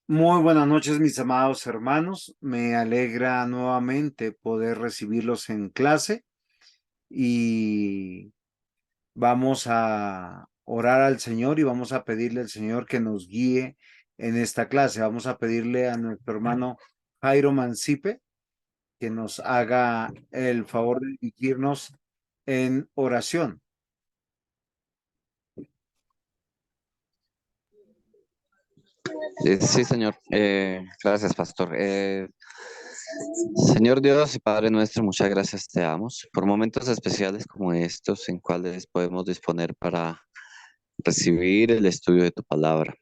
Muy buenas noches, mis amados hermanos. Me alegra nuevamente poder recibirlos en clase y vamos a orar al Señor y vamos a pedirle al Señor que nos guíe en esta clase. Vamos a pedirle a nuestro hermano Jairo Mancipe que nos haga el favor de dirigirnos en oración. Sí, señor. Gracias, pastor. Señor Dios y Padre nuestro, muchas gracias te damos por momentos especiales como estos en cuales podemos disponer para recibir el estudio de tu palabra.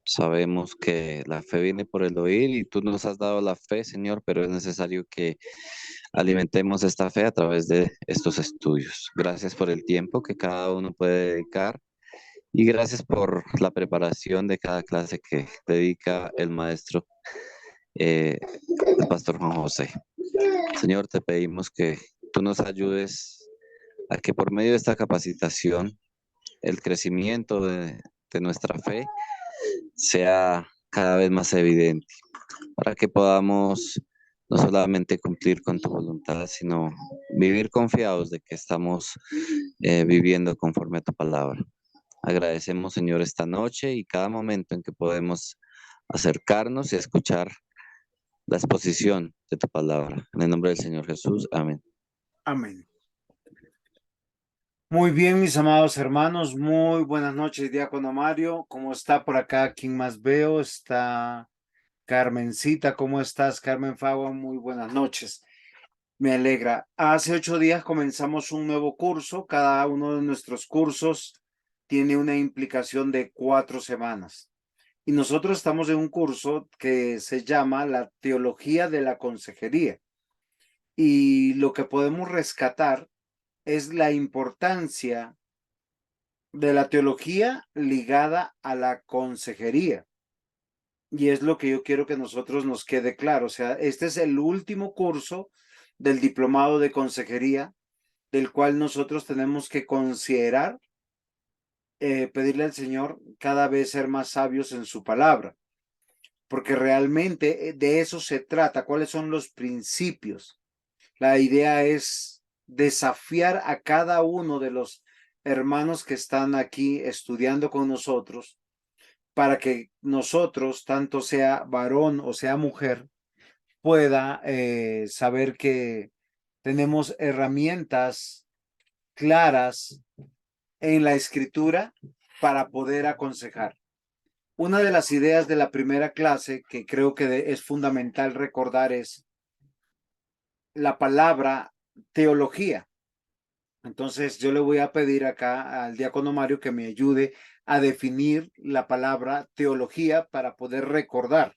Sabemos que la fe viene por el oír y tú nos has dado la fe, Señor, pero es necesario que alimentemos esta fe a través de estos estudios. Gracias por el tiempo que cada uno puede dedicar y gracias por la preparación de cada clase que dedica el maestro, eh, el pastor Juan José. Señor, te pedimos que tú nos ayudes a que por medio de esta capacitación el crecimiento de nuestra fe sea cada vez más evidente, para que podamos no solamente cumplir con tu voluntad, sino vivir confiados de que estamos viviendo conforme a tu palabra. Agradecemos, Señor, esta noche y cada momento en que podemos acercarnos y escuchar la exposición de tu palabra. En el nombre del Señor Jesús, amén. Amén. Muy bien, mis amados hermanos, muy buenas noches, Diácono Mario. ¿Cómo está por acá? ¿Quién más veo? Está Carmencita. ¿Cómo estás, Carmen Fagua? Muy buenas noches. Me alegra. Hace 8 días comenzamos un nuevo curso. Cada uno de nuestros cursos tiene una implicación de 4 semanas. Y nosotros estamos en un curso que se llama la Teología de la Consejería. Y lo que podemos rescatar es la importancia de la teología ligada a la consejería. Y es lo que yo quiero que nosotros nos quede claro. O sea, este es el último curso del diplomado de consejería, del cual nosotros tenemos que considerar, pedirle al Señor cada vez ser más sabios en su palabra, porque realmente de eso se trata. ¿Cuáles son los principios? La idea es desafiar a cada uno de los hermanos que están aquí estudiando con nosotros para que nosotros, tanto sea varón o sea mujer, pueda saber que tenemos herramientas claras en la escritura para poder aconsejar. Una de las ideas de la primera clase que creo que es fundamental recordar es la palabra teología. Entonces yo le voy a pedir acá al diácono Mario que me ayude a definir la palabra teología para poder recordar.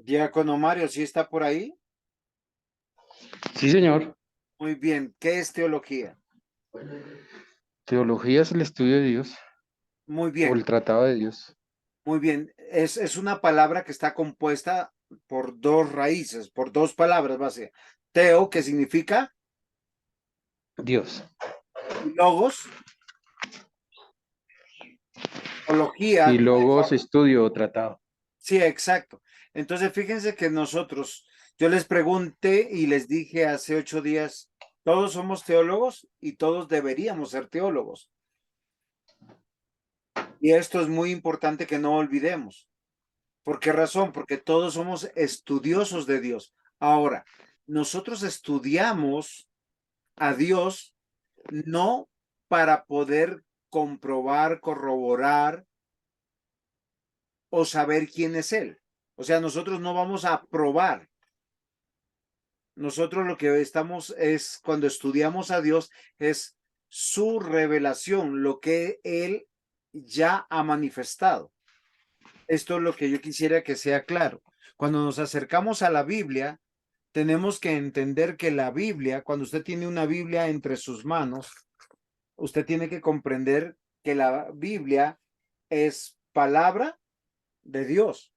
Diácono Mario, ¿sí está por ahí? Sí, señor. Muy bien. ¿Qué es teología? Teología es el estudio de Dios Muy o bien, el tratado de Dios. muy bien. Es una palabra que está compuesta por dos raíces, por dos palabras básicas. Teo, que significa, Dios. y logos, Y teología. logos, estudio o tratado. Sí, exacto. Entonces, fíjense que nosotros, yo les pregunté y les dije hace 8 días, todos somos teólogos y todos deberíamos ser teólogos. Y esto es muy importante que no olvidemos. ¿Por qué razón? Porque todos somos estudiosos de Dios. Ahora, nosotros estudiamos a Dios no para poder comprobar, corroborar o saber quién es Él. O sea, nosotros no vamos a probar. Nosotros lo que estamos es, cuando estudiamos a Dios, es su revelación, lo que Él ya ha manifestado. Esto es lo que yo quisiera que sea claro. Cuando nos acercamos a la Biblia, tenemos que entender que la Biblia, cuando usted tiene una Biblia entre sus manos, usted tiene que comprender que la Biblia es palabra de Dios.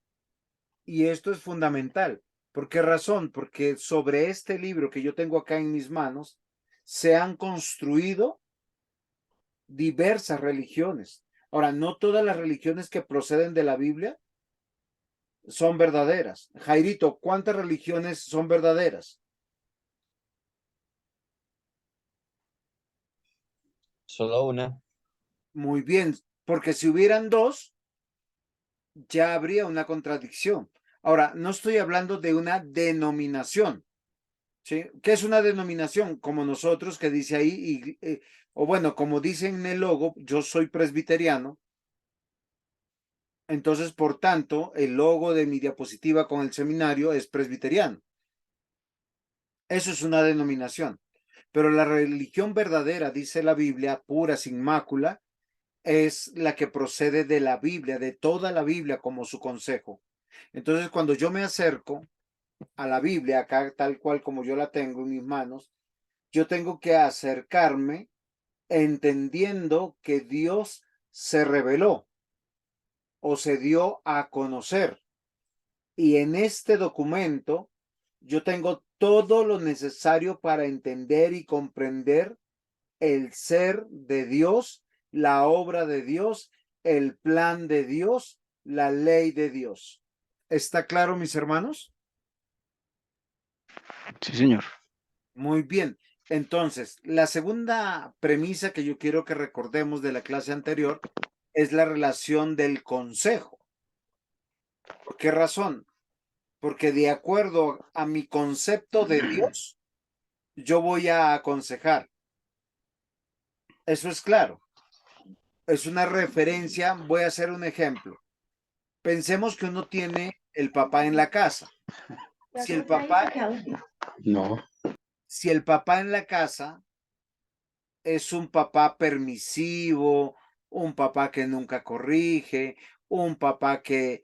Y esto es fundamental. ¿Por qué razón? Porque sobre este libro que yo tengo acá en mis manos se han construido diversas religiones. Ahora, no todas las religiones que proceden de la Biblia son verdaderas. Jairito, ¿cuántas religiones son verdaderas? Solo una. Muy bien, porque si hubieran dos, ya habría una contradicción. Ahora, no estoy hablando de una denominación, ¿sí? ¿Qué es una denominación? Como nosotros que dice ahí, o bueno, como dice en el logo, yo soy presbiteriano, entonces, por tanto, el logo de mi diapositiva con el seminario es presbiteriano. Eso es una denominación. Pero la religión verdadera, dice la Biblia, pura, sin mácula, es la que procede de la Biblia, de toda la Biblia como su consejo. Entonces, cuando yo me acerco a la Biblia, acá tal cual como yo la tengo en mis manos, yo tengo que acercarme entendiendo que Dios se reveló o se dio a conocer. Y en este documento yo tengo todo lo necesario para entender y comprender el ser de Dios, la obra de Dios, el plan de Dios, la ley de Dios. ¿Está claro, mis hermanos? Sí, señor. Muy bien. Entonces, la segunda premisa que yo quiero que recordemos de la clase anterior es la relación del consejo. ¿Por qué razón? Porque de acuerdo a mi concepto de Dios, yo voy a aconsejar. Eso es claro. Es una referencia. Voy a hacer un ejemplo. Pensemos que uno tiene el papá en la casa. Si el papá, No. si el papá en la casa es un papá permisivo, un papá que nunca corrige, un papá que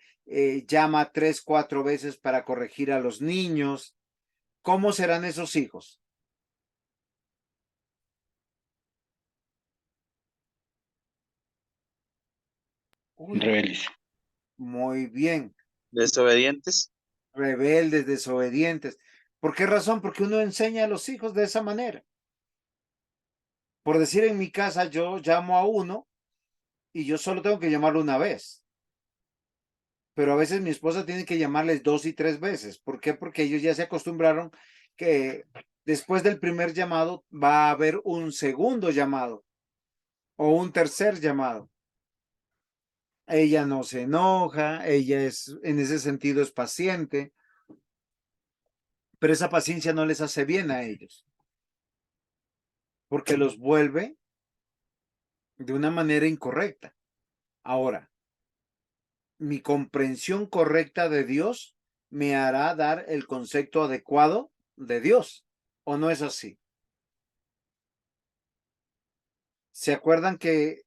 llama 3, 4 veces para corregir a los niños, ¿cómo serán esos hijos? Uy, Rebeldes. muy bien. ¿Desobedientes? Rebeldes, desobedientes. ¿Por qué razón? Porque uno enseña a los hijos de esa manera. Por decir, en mi casa yo llamo a uno y yo solo tengo que llamarlo una vez. Pero a veces mi esposa tiene que llamarles 2 y 3 veces. ¿Por qué? Porque ellos ya se acostumbraron que después del primer llamado va a haber un segundo llamado o un tercer llamado. Ella no se enoja, ella es, en ese sentido, es paciente, pero esa paciencia no les hace bien a ellos, porque los vuelve de una manera incorrecta. Ahora, mi comprensión correcta de Dios me hará dar el concepto adecuado de Dios, ¿o no es así? ¿Se acuerdan que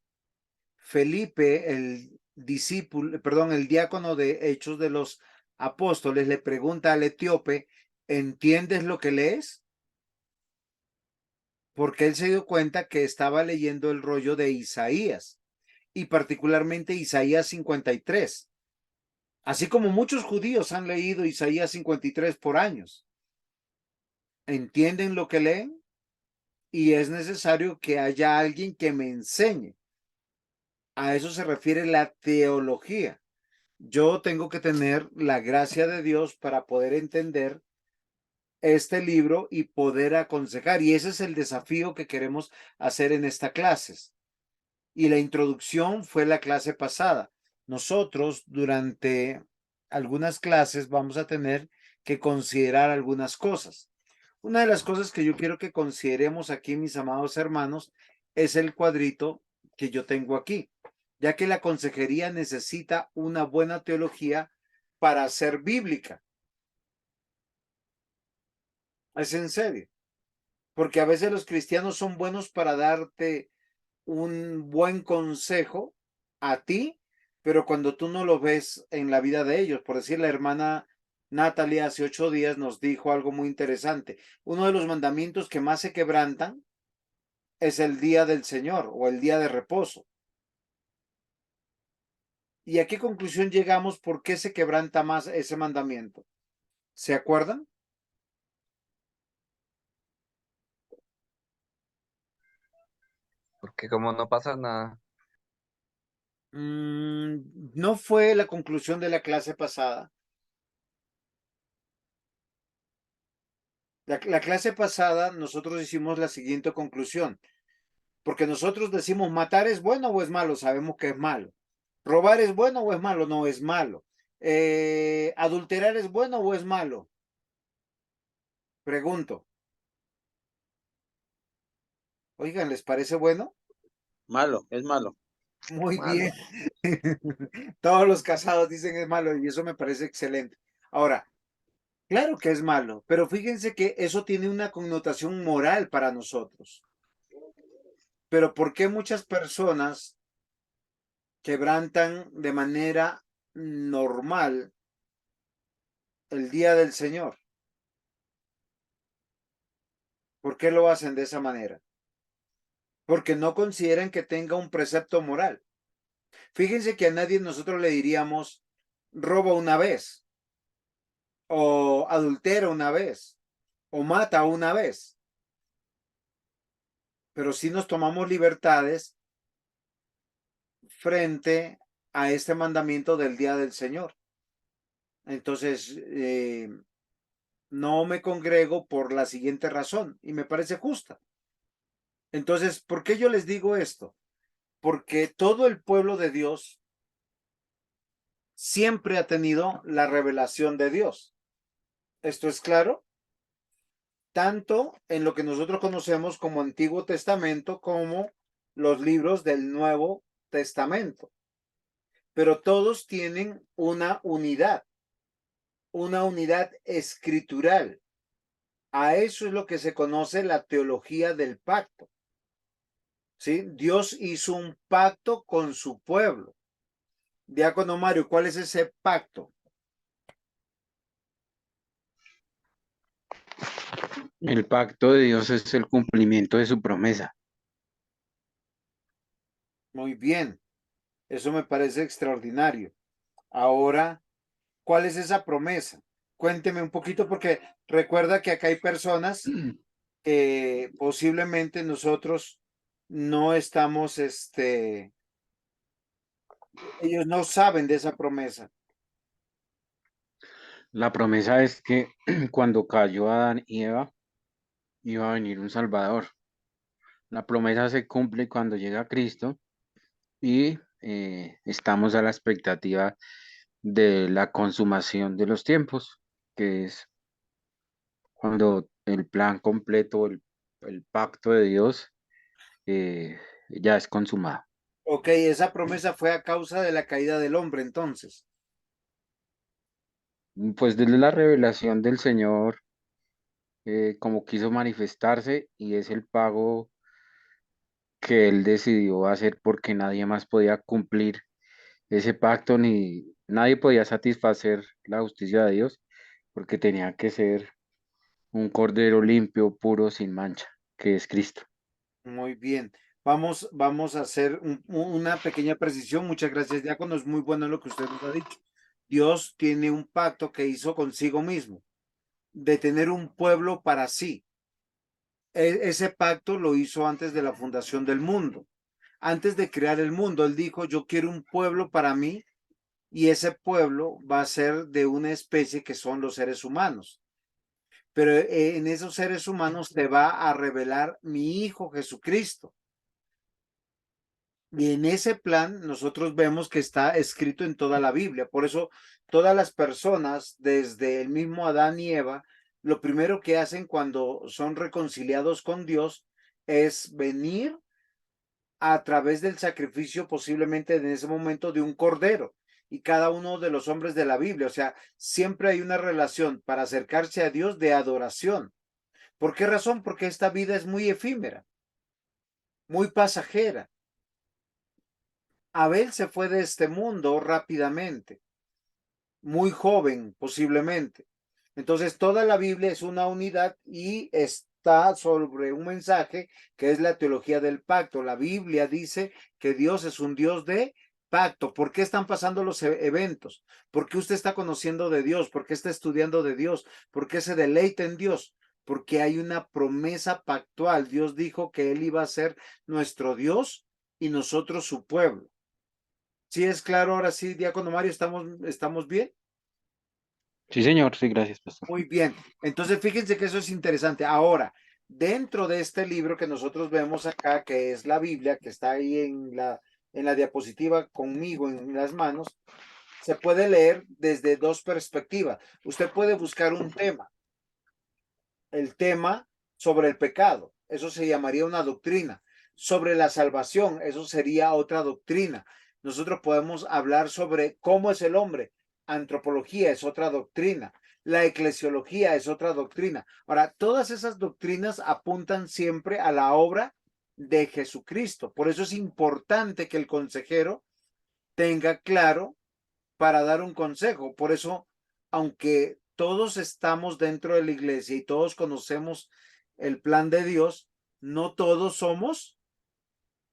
Felipe, el discípulo, perdón, el diácono de Hechos de los Apóstoles, le pregunta al etíope, ¿entiendes lo que lees? Porque él se dio cuenta que estaba leyendo el rollo de Isaías y particularmente Isaías 53. Así como muchos judíos han leído Isaías 53 por años. ¿Entienden lo que leen? Y es necesario que haya alguien que me enseñe. A eso se refiere la teología. Yo tengo que tener la gracia de Dios para poder entender este libro y poder aconsejar. Y ese es el desafío que queremos hacer en esta clase. Y la introducción fue la clase pasada. Nosotros durante algunas clases vamos a tener que considerar algunas cosas. Una de las cosas que yo quiero que consideremos aquí, mis amados hermanos, es el cuadrito que yo tengo aquí, ya que la consejería necesita una buena teología para ser bíblica. Es en serio, porque a veces los cristianos son buenos para darte un buen consejo a ti, pero cuando tú no lo ves en la vida de ellos, por decir, la hermana Natalie hace 8 días nos dijo algo muy interesante. Uno de los mandamientos que más se quebrantan es el día del Señor o el día de reposo. ¿Y a qué conclusión llegamos? ¿Por qué se quebranta más ese mandamiento? ¿Se acuerdan? Porque como no pasa nada, No fue la conclusión de la clase pasada. La clase pasada nosotros hicimos la siguiente conclusión, porque nosotros decimos matar es bueno o es malo, sabemos que es malo. Robar es bueno o es malo, no es malo. Adulterar es bueno o es malo. Pregunto. Oigan, ¿les parece bueno? Malo, es malo. Muy malo. bien. Todos los casados dicen es malo y eso me parece excelente. Ahora, claro que es malo, pero fíjense que eso tiene una connotación moral para nosotros. Pero ¿por qué muchas personas quebrantan de manera normal el día del Señor? ¿Por qué lo hacen de esa manera? Porque no consideran que tenga un precepto moral. Fíjense que a nadie nosotros le diríamos roba una vez, o adultera una vez, o mata una vez. Pero sí nos tomamos libertades frente a este mandamiento del día del Señor. Entonces, no me congrego por la siguiente razón y me parece justa. Entonces, ¿por qué yo les digo esto? Porque todo el pueblo de Dios siempre ha tenido la revelación de Dios. ¿Esto es claro? Tanto en lo que nosotros conocemos como Antiguo Testamento como los libros del Nuevo Testamento. Pero todos tienen una unidad escritural. A eso es lo que se conoce la teología del pacto. ¿Sí? Dios hizo un pacto con su pueblo. Diácono Mario, ¿cuál es ese pacto? El pacto de Dios es el cumplimiento de su promesa. Muy bien, eso me parece extraordinario. Ahora, ¿cuál es esa promesa? Cuénteme un poquito porque recuerda que acá hay personas que posiblemente nosotros no estamos, ellos no saben de esa promesa. La promesa es que cuando cayó Adán y Eva, iba a venir un Salvador. La promesa se cumple cuando llega Cristo y estamos a la expectativa de la consumación de los tiempos, que es cuando el plan completo, el pacto de Dios ya es consumado. Ok, esa promesa fue a causa de la caída del hombre, entonces. Pues desde la revelación del Señor, como quiso manifestarse, y es el pago que Él decidió hacer porque nadie más podía cumplir ese pacto, ni nadie podía satisfacer la justicia de Dios, porque tenía que ser un cordero limpio, puro, sin mancha, que es Cristo. Muy bien. Vamos a hacer una pequeña precisión. Muchas gracias, diácono. Es muy bueno lo que usted nos ha dicho. Dios tiene un pacto que hizo consigo mismo, de tener un pueblo para sí. Ese pacto lo hizo antes de la fundación del mundo. Antes de crear el mundo, él dijo, yo quiero un pueblo para mí y ese pueblo va a ser de una especie que son los seres humanos. Pero en esos seres humanos te va a revelar mi Hijo Jesucristo. Y en ese plan nosotros vemos que está escrito en toda la Biblia. Por eso todas las personas, desde el mismo Adán y Eva, lo primero que hacen cuando son reconciliados con Dios es venir a través del sacrificio posiblemente en ese momento de un cordero. Y cada uno de los hombres de la Biblia, o sea, siempre hay una relación para acercarse a Dios de adoración. ¿Por qué razón? Porque esta vida es muy efímera, muy pasajera. Abel se fue de este mundo rápidamente, muy joven posiblemente. Entonces, toda la Biblia es una unidad y está sobre un mensaje que es la teología del pacto. La Biblia dice que Dios es un Dios de pacto. ¿Por qué están pasando los eventos? ¿Por qué usted está conociendo de Dios? ¿Por qué está estudiando de Dios? ¿Por qué se deleita en Dios? Porque hay una promesa pactual. Dios dijo que Él iba a ser nuestro Dios y nosotros su pueblo. ¿Sí es claro ahora sí, Diácono Mario? ¿Estamos bien? Sí, señor, sí, gracias, pastor. Muy bien. Entonces, fíjense que eso es interesante. Ahora, dentro de este libro que nosotros vemos acá, que es la Biblia, que está ahí en la diapositiva conmigo en las manos, se puede leer desde dos perspectivas. Usted puede buscar un tema, el tema sobre el pecado, eso se llamaría una doctrina. Sobre la salvación, eso sería otra doctrina. Nosotros podemos hablar sobre cómo es el hombre. Antropología es otra doctrina. La eclesiología es otra doctrina. Ahora, todas esas doctrinas apuntan siempre a la obra de Jesucristo. Por eso es importante que el consejero tenga claro para dar un consejo. Por eso, aunque todos estamos dentro de la iglesia y todos conocemos el plan de Dios, no todos somos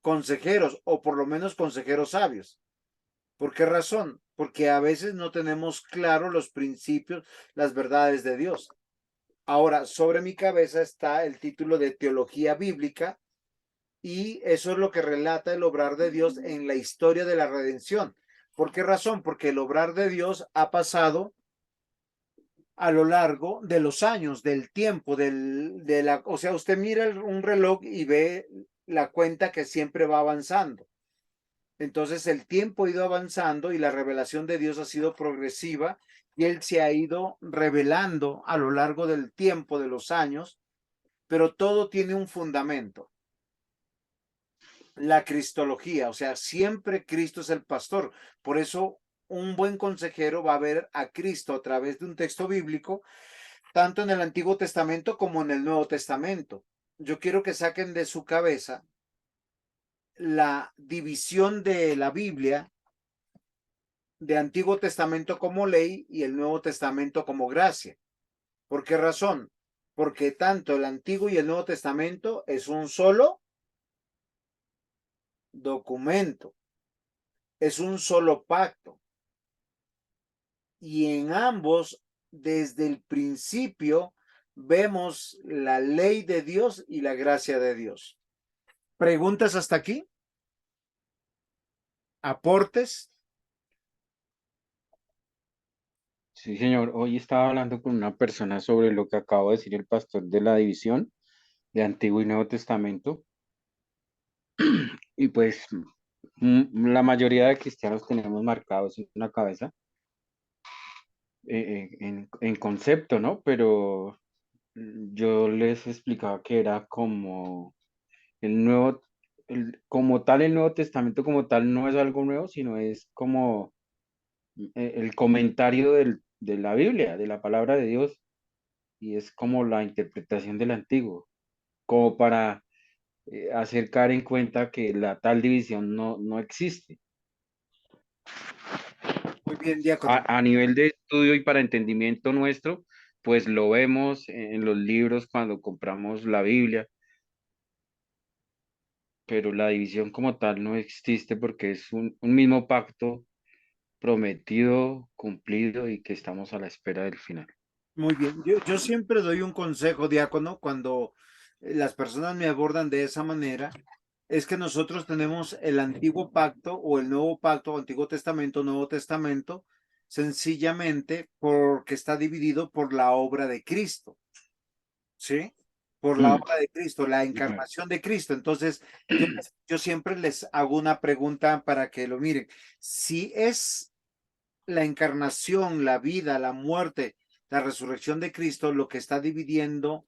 consejeros o por lo menos consejeros sabios. ¿Por qué razón? Porque a veces no tenemos claro los principios, las verdades de Dios. Ahora, sobre mi cabeza está el título de Teología Bíblica y eso es lo que relata el obrar de Dios en la historia de la redención. ¿Por qué razón? Porque el obrar de Dios ha pasado a lo largo de los años, del tiempo, o sea, usted mira un reloj y ve la cuenta que siempre va avanzando. Entonces el tiempo ha ido avanzando y la revelación de Dios ha sido progresiva y Él se ha ido revelando a lo largo del tiempo, de los años, pero todo tiene un fundamento. La cristología, o sea, siempre Cristo es el pastor. Por eso un buen consejero va a ver a Cristo a través de un texto bíblico, tanto en el Antiguo Testamento como en el Nuevo Testamento. Yo quiero que saquen de su cabeza la división de la Biblia de Antiguo Testamento como ley y el Nuevo Testamento como gracia. ¿Por qué razón? Porque tanto el Antiguo y el Nuevo Testamento es un solo documento, es un solo pacto. Y en ambos, desde el principio, vemos la ley de Dios y la gracia de Dios. ¿Preguntas hasta aquí? ¿Aportes? Sí, señor. Hoy estaba hablando con una persona sobre lo que acabo de decir el pastor de la división de Antiguo y Nuevo Testamento. Y pues la mayoría de cristianos tenemos marcados en la cabeza en concepto, ¿no? Pero yo les explicaba que era como el nuevo, como tal, el Nuevo Testamento como tal no es algo nuevo, sino es como el comentario de la Biblia, de la palabra de Dios, y es como la interpretación del Antiguo, como para hacer caer en cuenta que la tal división no existe. Muy bien, diácono. A nivel de estudio y para entendimiento nuestro, pues lo vemos en los libros cuando compramos la Biblia, pero la división como tal no existe porque es un mismo pacto prometido, cumplido y que estamos a la espera del final. Muy bien. Yo siempre doy un consejo, diácono, cuando las personas me abordan de esa manera, es que nosotros tenemos el antiguo pacto o el nuevo pacto, Antiguo Testamento, Nuevo Testamento, sencillamente porque está dividido por la obra de Cristo, ¿sí? Por la Mm, obra de Cristo, la sí, señor. encarnación de Cristo. Entonces, yo siempre les hago una pregunta para que lo miren. Si es la encarnación, la vida, la muerte, la resurrección de Cristo, lo que está dividiendo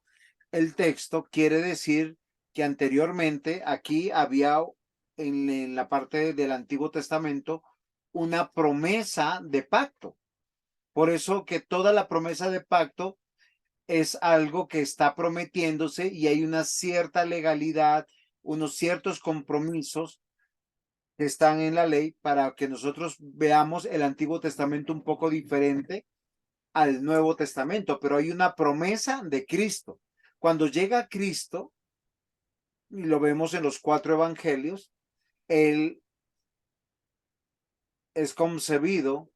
el texto, quiere decir que anteriormente aquí había en la parte del Antiguo Testamento una promesa de pacto. Por eso que toda la promesa de pacto es algo que está prometiéndose y hay una cierta legalidad, unos ciertos compromisos que están en la ley para que nosotros veamos el Antiguo Testamento un poco diferente al Nuevo Testamento, pero hay una promesa de Cristo. Cuando llega Cristo, y lo vemos en los 4 evangelios, Él es concebido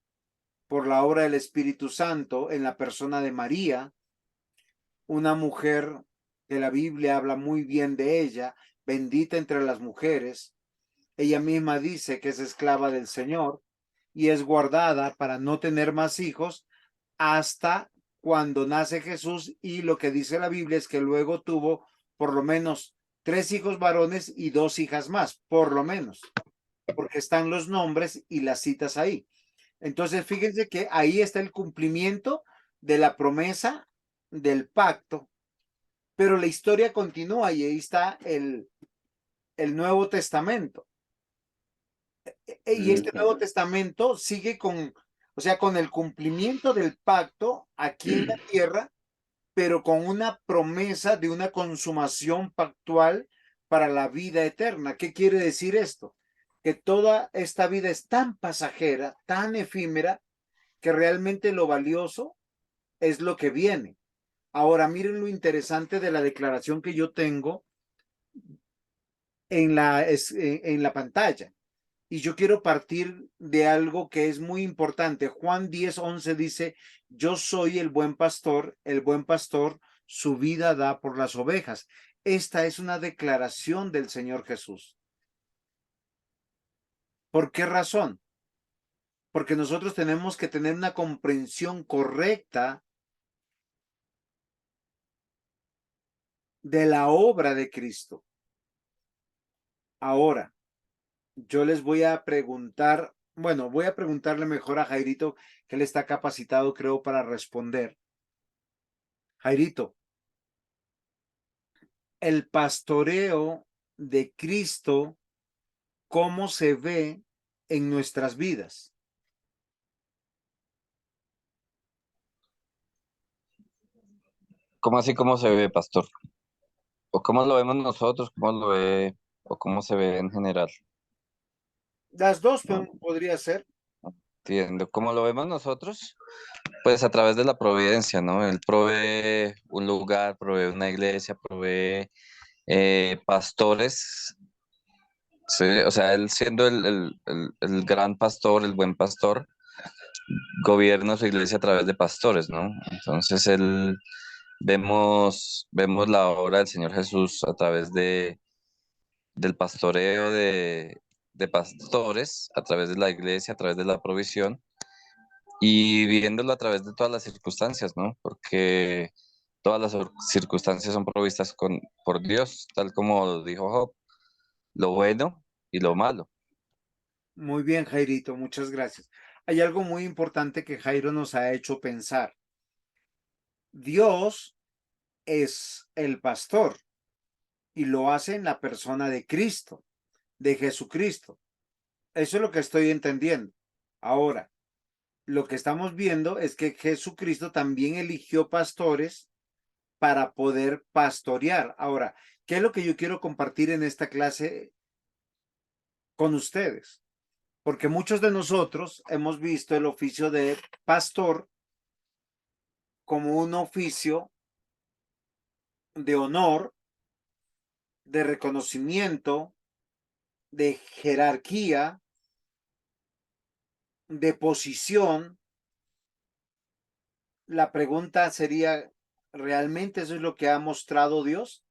por la obra del Espíritu Santo en la persona de María, una mujer que la Biblia habla muy bien de ella, bendita entre las mujeres. Ella misma dice que es esclava del Señor y es guardada para no tener más hijos hasta cuando nace Jesús, y lo que dice la Biblia es que luego tuvo por lo menos 3 hijos varones y 2 hijas más, por lo menos, porque están los nombres y las citas ahí. Entonces, fíjense que ahí está el cumplimiento de la promesa del pacto, pero la historia continúa y ahí está el Nuevo Testamento. Y este Nuevo Testamento sigue con, o sea, con el cumplimiento del pacto aquí en la tierra, pero con una promesa de una consumación pactual para la vida eterna. ¿Qué quiere decir esto? Que toda esta vida es tan pasajera, tan efímera, que realmente lo valioso es lo que viene. Ahora, miren lo interesante de la declaración que yo tengo en la pantalla. Y yo quiero partir de algo que es muy importante. Juan 10:11 dice, yo soy el buen pastor su vida da por las ovejas. Esta es una declaración del Señor Jesús. ¿Por qué razón? Porque nosotros tenemos que tener una comprensión correcta de la obra de Cristo. Ahora, yo les voy a preguntar, bueno, voy a preguntarle mejor a Jairito, que él está capacitado, creo, para responder. Jairito, el pastoreo de Cristo, ¿cómo se ve en nuestras vidas? ¿Cómo así cómo se ve, pastor? ¿O cómo lo vemos nosotros? ¿Cómo lo ve? ¿O cómo se ve en general? Las dos No podría ser. entiendo. ¿Cómo lo vemos nosotros? Pues a través de la providencia, ¿no? Él provee un lugar, provee una iglesia, provee pastores, ¿sí? O sea, él siendo el gran pastor, el buen pastor, gobierna su iglesia a través de pastores, ¿no? Entonces vemos la obra del Señor Jesús a través del pastoreo de pastores, a través de la iglesia, a través de la provisión y viéndolo a través de todas las circunstancias, ¿no? Porque todas las circunstancias son provistas por Dios, tal como dijo Job, lo bueno y lo malo. Muy bien, Jairito, muchas gracias. Hay algo muy importante que Jairo nos ha hecho pensar. Dios es el pastor y lo hace en la persona de Cristo, de Jesucristo. Eso es lo que estoy entendiendo. Ahora, lo que estamos viendo es que Jesucristo también eligió pastores para poder pastorear. Ahora, ¿qué es lo que yo quiero compartir en esta clase con ustedes? Porque muchos de nosotros hemos visto el oficio de pastor como un oficio de honor, de reconocimiento, de jerarquía, de posición. La pregunta sería, ¿realmente eso es lo que ha mostrado Dios?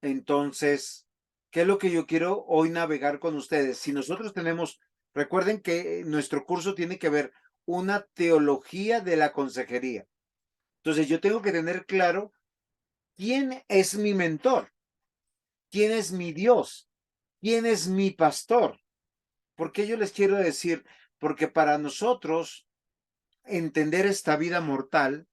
Entonces, ¿qué es lo que yo quiero hoy navegar con ustedes? Si nosotros tenemos, recuerden que nuestro curso tiene que ver una teología de la consejería. Entonces, yo tengo que tener claro quién es mi mentor, quién es mi Dios, quién es mi pastor. ¿Por qué yo les quiero decir? Porque para nosotros entender esta vida mortal,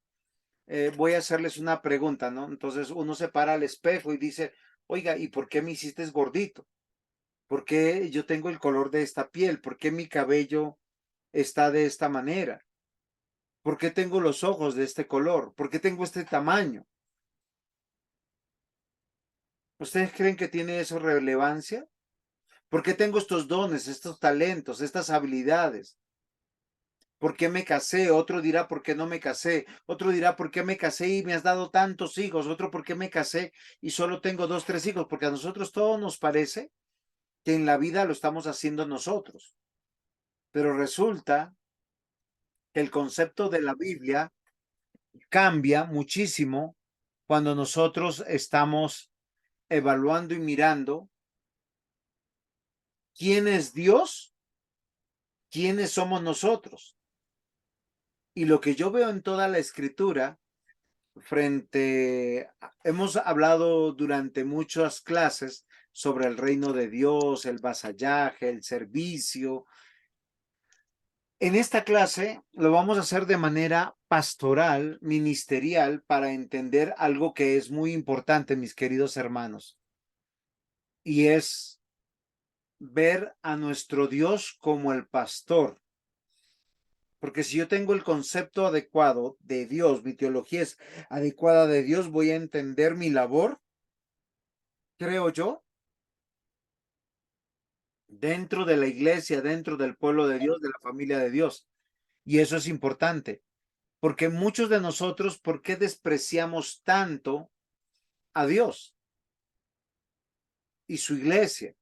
voy a hacerles una pregunta, ¿no? Entonces uno se para al espejo y dice, oiga, ¿y por qué me hiciste gordito? ¿Por qué yo tengo el color de esta piel? ¿Por qué mi cabello está de esta manera? ¿Por qué tengo los ojos de este color? ¿Por qué tengo este tamaño? ¿Ustedes creen que tiene eso relevancia? ¿Por qué tengo estos dones, estos talentos, estas habilidades? ¿Por qué me casé? Otro dirá, ¿por qué no me casé? Otro dirá, ¿por qué me casé y me has dado tantos hijos? Otro, ¿por qué me casé y solo tengo 2, 3 hijos? Porque a nosotros todo nos parece que en la vida lo estamos haciendo nosotros. Pero resulta que el concepto de la Biblia cambia muchísimo cuando nosotros estamos evaluando y mirando quién es Dios, quiénes somos nosotros. Y lo que yo veo en toda la escritura, hemos hablado durante muchas clases sobre el reino de Dios, el vasallaje, el servicio. En esta clase lo vamos a hacer de manera pastoral, ministerial, para entender algo que es muy importante, mis queridos hermanos, y es ver a nuestro Dios como el pastor. Porque si yo tengo el concepto adecuado de Dios, mi teología es adecuada de Dios, voy a entender mi labor, creo yo, dentro de la iglesia, dentro del pueblo de Dios, de la familia de Dios. Y eso es importante, porque muchos de nosotros, ¿por qué despreciamos tanto a Dios y su iglesia?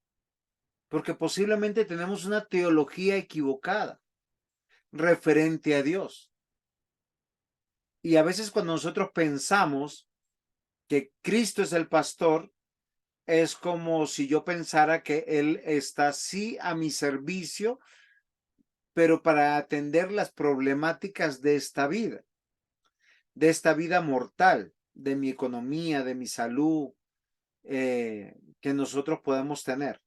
Porque posiblemente tenemos una teología equivocada referente a Dios. Y a veces cuando nosotros pensamos que Cristo es el pastor, es como si yo pensara que Él está sí a mi servicio, pero para atender las problemáticas de esta vida mortal, de mi economía, de mi salud, que nosotros podemos tener.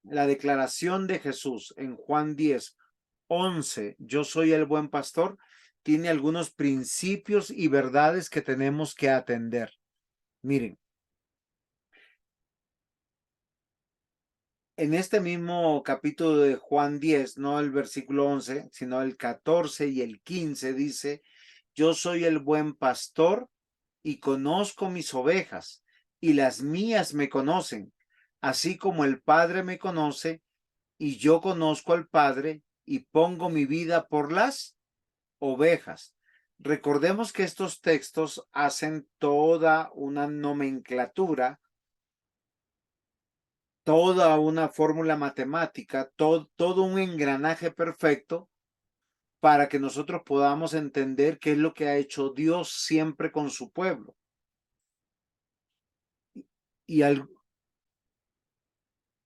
La declaración de Jesús en Juan 10:11, yo soy el buen pastor, tiene algunos principios y verdades que tenemos que atender. Miren, en este mismo capítulo de Juan 10, no el versículo 11, sino el 14 y el 15, dice, yo soy el buen pastor y conozco mis ovejas, y las mías me conocen, así como el Padre me conoce, y yo conozco al Padre, y pongo mi vida por las ovejas. Recordemos que estos textos hacen toda una nomenclatura, toda una fórmula matemática, todo un engranaje perfecto para que nosotros podamos entender qué es lo que ha hecho Dios siempre con su pueblo. Y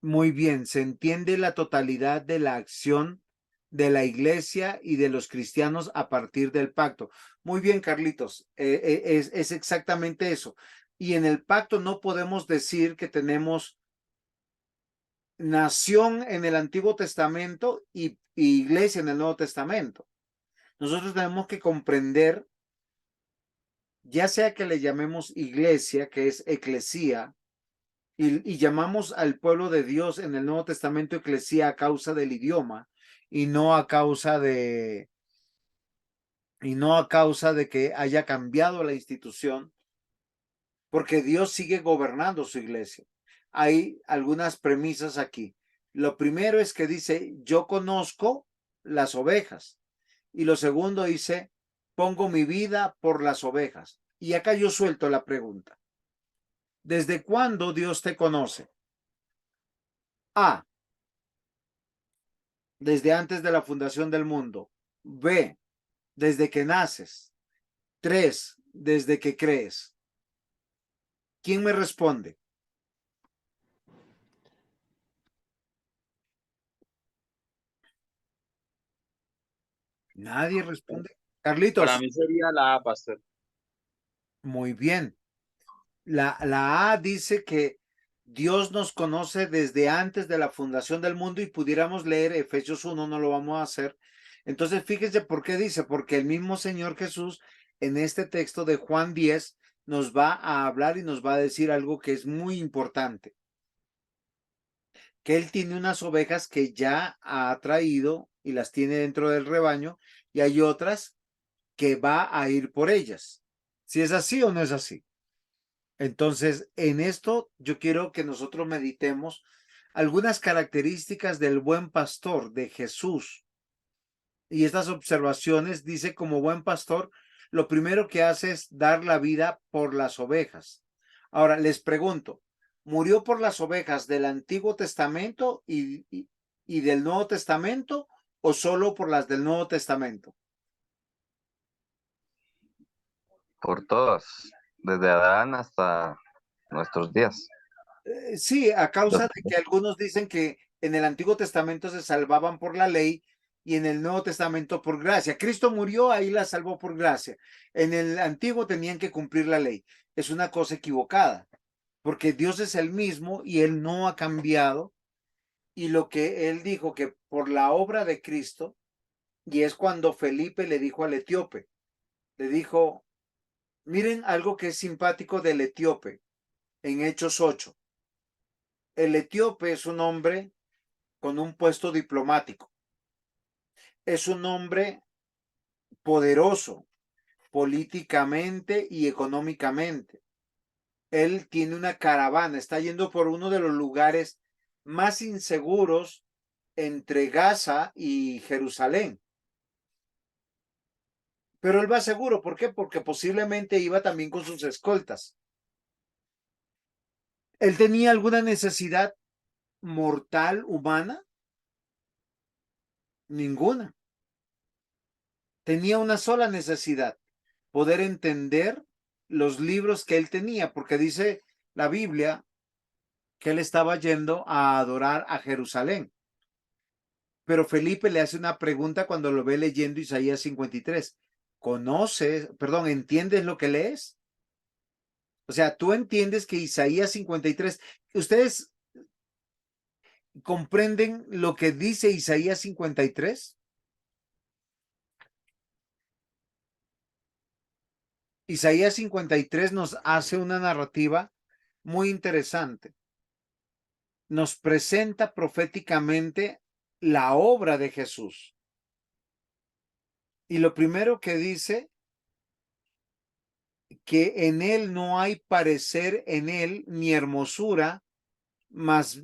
muy bien, se entiende la totalidad de la acción de la iglesia y de los cristianos a partir del pacto. Muy bien, Carlitos, es exactamente eso. Y en el pacto no podemos decir que tenemos nación en el Antiguo Testamento y iglesia en el Nuevo Testamento. Nosotros tenemos que comprender, ya sea que le llamemos iglesia, que es eclesía, y llamamos al pueblo de Dios en el Nuevo Testamento eclesía a causa del idioma y no a causa de que haya cambiado la institución, porque Dios sigue gobernando su iglesia. Hay algunas premisas aquí. Lo primero es que dice, yo conozco las ovejas. Y lo segundo dice, pongo mi vida por las ovejas. Y acá yo suelto la pregunta. ¿Desde cuándo Dios te conoce? A, desde antes de la fundación del mundo. B, desde que naces. 3, desde que crees. ¿Quién me responde? Nadie responde. Para Carlitos, mí sería la A, pastor. muy bien. La A dice que Dios nos conoce desde antes de la fundación del mundo y pudiéramos leer Efesios 1, no lo vamos a hacer. Entonces, fíjense por qué dice, porque el mismo Señor Jesús en este texto de Juan 10 nos va a hablar y nos va a decir algo que es muy importante, que Él tiene unas ovejas que ya ha traído y las tiene dentro del rebaño y hay otras que va a ir por ellas. ¿Si es así o no es así? Entonces, en esto yo quiero que nosotros meditemos algunas características del buen pastor de Jesús. Y estas observaciones dice, como buen pastor, lo primero que hace es dar la vida por las ovejas. Ahora, les pregunto, ¿murió por las ovejas del Antiguo Testamento y y del Nuevo Testamento o solo por las del Nuevo Testamento? Por todas, desde Adán hasta nuestros días. Sí, a causa Los- de que algunos dicen que en el Antiguo Testamento se salvaban por la ley y en el Nuevo Testamento por gracia. Cristo murió, ahí la salvó por gracia. En el Antiguo tenían que cumplir la ley. Es una cosa equivocada, porque Dios es el mismo y Él no ha cambiado. Y lo que Él dijo que por la obra de Cristo, y es cuando Felipe le dijo al etíope, le dijo, miren algo que es simpático del etíope en Hechos 8. El etíope es un hombre con un puesto diplomático. Es un hombre poderoso políticamente y económicamente. Él tiene una caravana, está yendo por uno de los lugares más inseguros entre Gaza y Jerusalén. Pero él va seguro, ¿por qué? Porque posiblemente iba también con sus escoltas. ¿Él tenía alguna necesidad mortal humana? Ninguna. Tenía una sola necesidad, poder entender los libros que él tenía, porque dice la Biblia que él estaba yendo a adorar a Jerusalén. Pero Felipe le hace una pregunta cuando lo ve leyendo Isaías 53. ¿Conoces, perdón, entiendes lo que lees? O sea, tú entiendes que Isaías 53, ¿ustedes comprenden lo que dice Isaías 53? Isaías 53 nos hace una narrativa muy interesante. Nos presenta proféticamente la obra de Jesús. Y lo primero que dice, que en él no hay parecer en él ni hermosura, mas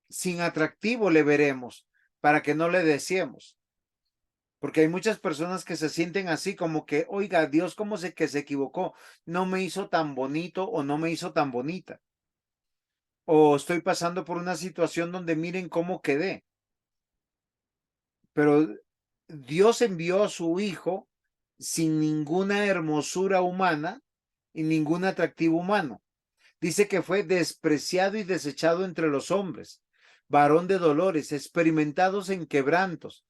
sin atractivo le veremos, para que no le deseemos. Porque hay muchas personas que se sienten así como que, oiga, Dios, ¿cómo sé que se equivocó? No me hizo tan bonito o no me hizo tan bonita. O estoy pasando por una situación donde miren cómo quedé. Pero Dios envió a su hijo sin ninguna hermosura humana y ningún atractivo humano. Dice que fue despreciado y desechado entre los hombres, varón de dolores, experimentados en quebrantos,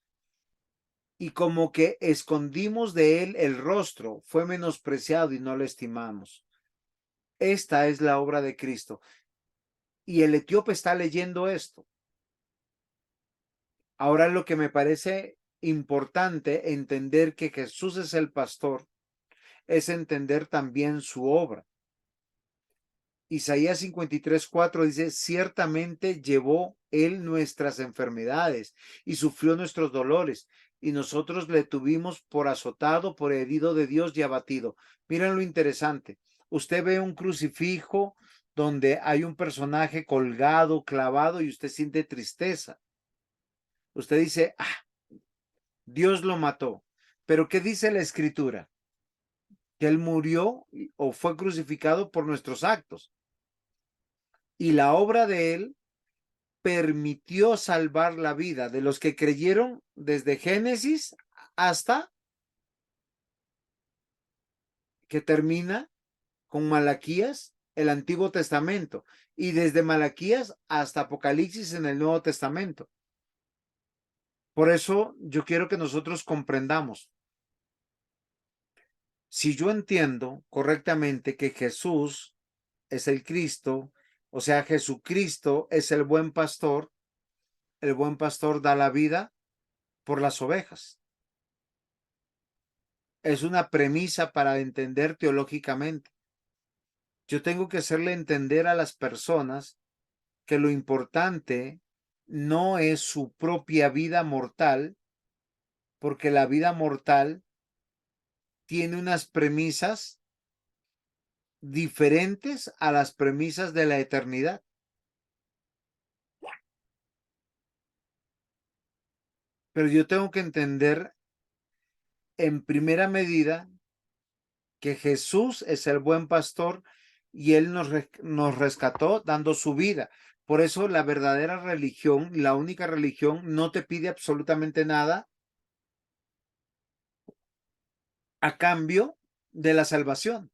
y como que escondimos de él el rostro, fue menospreciado y no lo estimamos. Esta es la obra de Cristo. Y el etíope está leyendo esto. Ahora lo que me parece importante entender que Jesús es el pastor es entender también su obra. Isaías 53:4 dice, ciertamente llevó él nuestras enfermedades y sufrió nuestros dolores, y nosotros le tuvimos por azotado, por herido de Dios y abatido. Miren lo interesante. Usted ve un crucifijo donde hay un personaje colgado, clavado, y usted siente tristeza. Usted dice, Dios lo mató. Pero ¿qué dice la Escritura? Que él murió o fue crucificado por nuestros actos. Y la obra de él permitió salvar la vida de los que creyeron desde Génesis hasta que termina con Malaquías, el Antiguo Testamento, y desde Malaquías hasta Apocalipsis en el Nuevo Testamento. Por eso yo quiero que nosotros comprendamos. Si yo entiendo correctamente que Jesús es el Cristo, o sea, Jesucristo es el buen pastor da la vida por las ovejas. Es una premisa para entender teológicamente. Yo tengo que hacerle entender a las personas que lo importante no es su propia vida mortal, porque la vida mortal tiene unas premisas diferentes a las premisas de la eternidad. Pero yo tengo que entender en primera medida que Jesús es el buen pastor y él nos rescató dando su vida. Por eso la verdadera religión, la única religión, no te pide absolutamente nada a cambio de la salvación.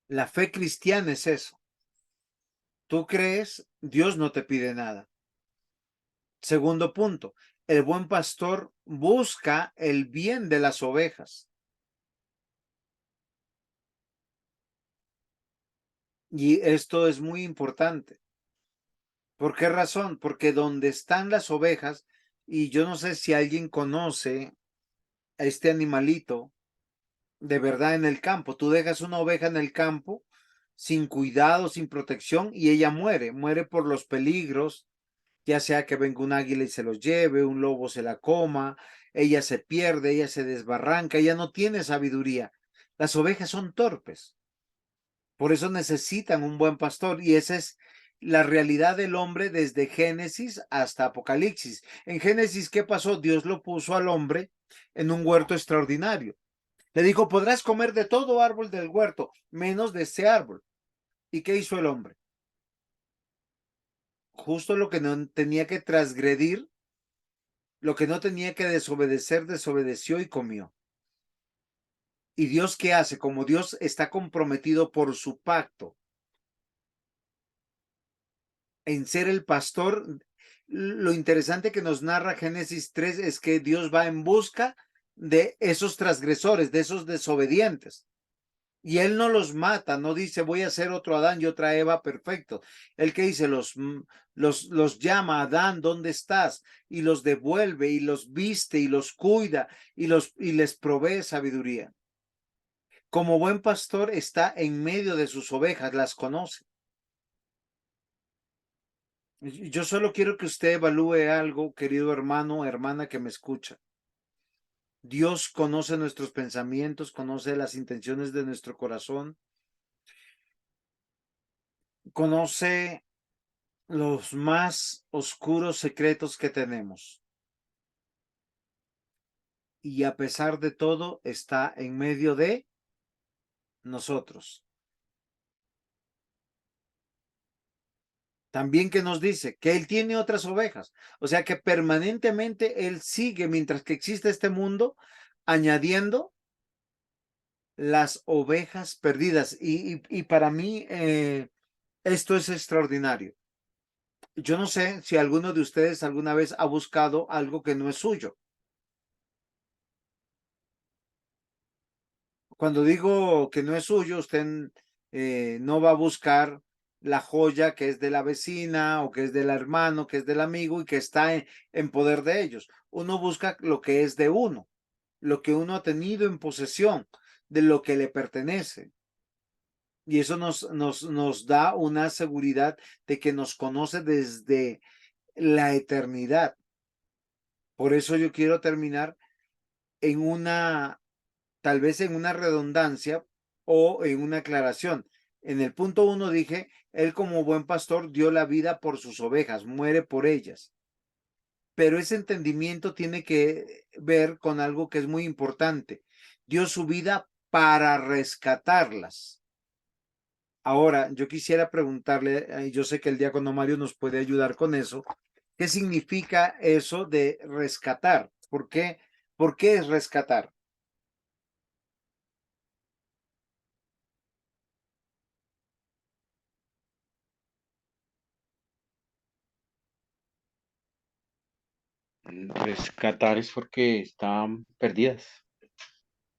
La fe cristiana es eso. Tú crees, Dios no te pide nada. Segundo punto, el buen pastor busca el bien de las ovejas. Y esto es muy importante. ¿Por qué razón? Porque donde están las ovejas, y yo no sé si alguien conoce a este animalito de verdad en el campo. Tú dejas una oveja en el campo sin cuidado, sin protección, y ella muere. Muere por los peligros, ya sea que venga un águila y se los lleve, un lobo se la coma, ella se pierde, ella se desbarranca, ella no tiene sabiduría. Las ovejas son torpes. Por eso necesitan un buen pastor, y esa es la realidad del hombre desde Génesis hasta Apocalipsis. En Génesis, ¿qué pasó? Dios lo puso al hombre en un huerto extraordinario. Le dijo, podrás comer de todo árbol del huerto, menos de ese árbol. ¿Y qué hizo el hombre? Justo lo que no tenía que transgredir, lo que no tenía que desobedecer, desobedeció y comió. ¿Y Dios qué hace? Como Dios está comprometido por su pacto en ser el pastor, lo interesante que nos narra Génesis 3 es que Dios va en busca de esos transgresores, de esos desobedientes. Y él no los mata, no dice voy a hacer otro Adán y otra Eva perfecto. Él que dice los llama, Adán, ¿dónde estás? Y los devuelve y los viste y los cuida y les provee sabiduría. Como buen pastor está en medio de sus ovejas, las conoce. Yo solo quiero que usted evalúe algo, querido hermano, hermana que me escucha. Dios conoce nuestros pensamientos, conoce las intenciones de nuestro corazón, conoce los más oscuros secretos que tenemos. Y a pesar de todo, está en medio de nosotros. También que nos dice que Él tiene otras ovejas. O sea que permanentemente Él sigue, mientras que existe este mundo, añadiendo las ovejas perdidas. Y para mí esto es extraordinario. Yo no sé si alguno de ustedes alguna vez ha buscado algo que no es suyo. Cuando digo que no es suyo, usted no va a buscar la joya que es de la vecina o que es del hermano, que es del amigo y que está en poder de ellos. Uno busca lo que es de uno, lo que uno ha tenido en posesión, de lo que le pertenece. Y eso nos da una seguridad de que nos conoce desde la eternidad. Por eso yo quiero terminar en una, tal vez en una redundancia o en una aclaración. En el punto 1 dije, él como buen pastor dio la vida por sus ovejas, muere por ellas. Pero ese entendimiento tiene que ver con algo que es muy importante. Dio su vida para rescatarlas. Ahora, yo quisiera preguntarle, yo sé que el diácono Mario nos puede ayudar con eso. ¿Qué significa eso de rescatar? ¿Por qué? ¿Por qué es rescatar? Rescatar es porque estaban perdidas.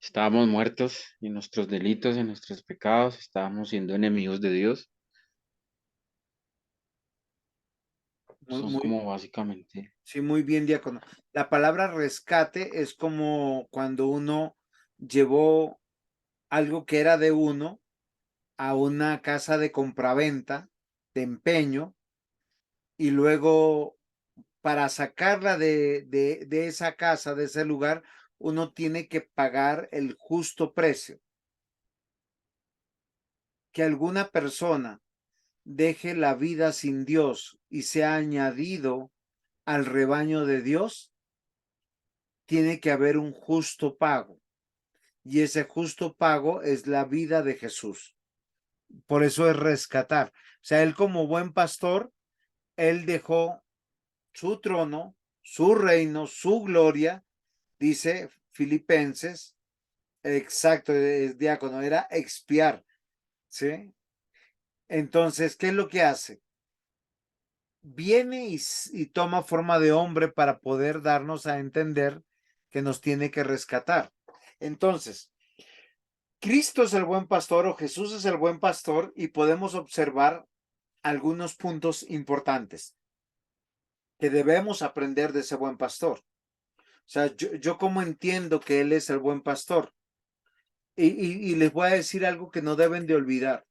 Estábamos muertos en nuestros delitos, en nuestros pecados, estábamos siendo enemigos de Dios. Muy, Son muy, como básicamente, sí, muy bien, diácono. La palabra rescate es como cuando uno llevó algo que era de uno a una casa de compraventa, de empeño, y luego para sacarla de esa casa, de ese lugar, uno tiene que pagar el justo precio. Que alguna persona deje la vida sin Dios y sea añadido al rebaño de Dios, tiene que haber un justo pago. Y ese justo pago es la vida de Jesús. Por eso es rescatar. O sea, él como buen pastor, él dejó su trono, su reino, su gloria, dice Filipenses, exacto, es diácono, era expiar, ¿sí? Entonces, ¿qué es lo que hace? Viene y toma forma de hombre para poder darnos a entender que nos tiene que rescatar. Entonces, Cristo es el buen pastor o Jesús es el buen pastor y podemos observar algunos puntos importantes que debemos aprender de ese buen pastor. O sea, yo como entiendo que Él es el buen pastor. Y les voy a decir algo que no deben de olvidar,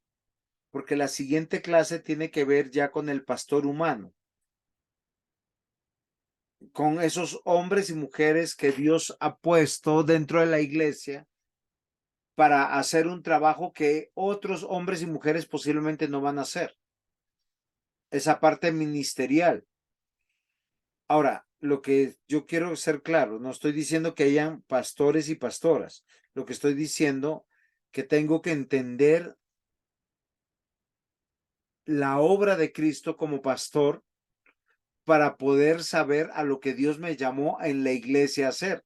porque la siguiente clase tiene que ver ya con el pastor humano, con esos hombres y mujeres que Dios ha puesto dentro de la iglesia para hacer un trabajo que otros hombres y mujeres posiblemente no van a hacer. Esa parte ministerial. Ahora, lo que yo quiero ser claro, no estoy diciendo que hayan pastores y pastoras. Lo que estoy diciendo que tengo que entender la obra de Cristo como pastor para poder saber a lo que Dios me llamó en la iglesia a hacer.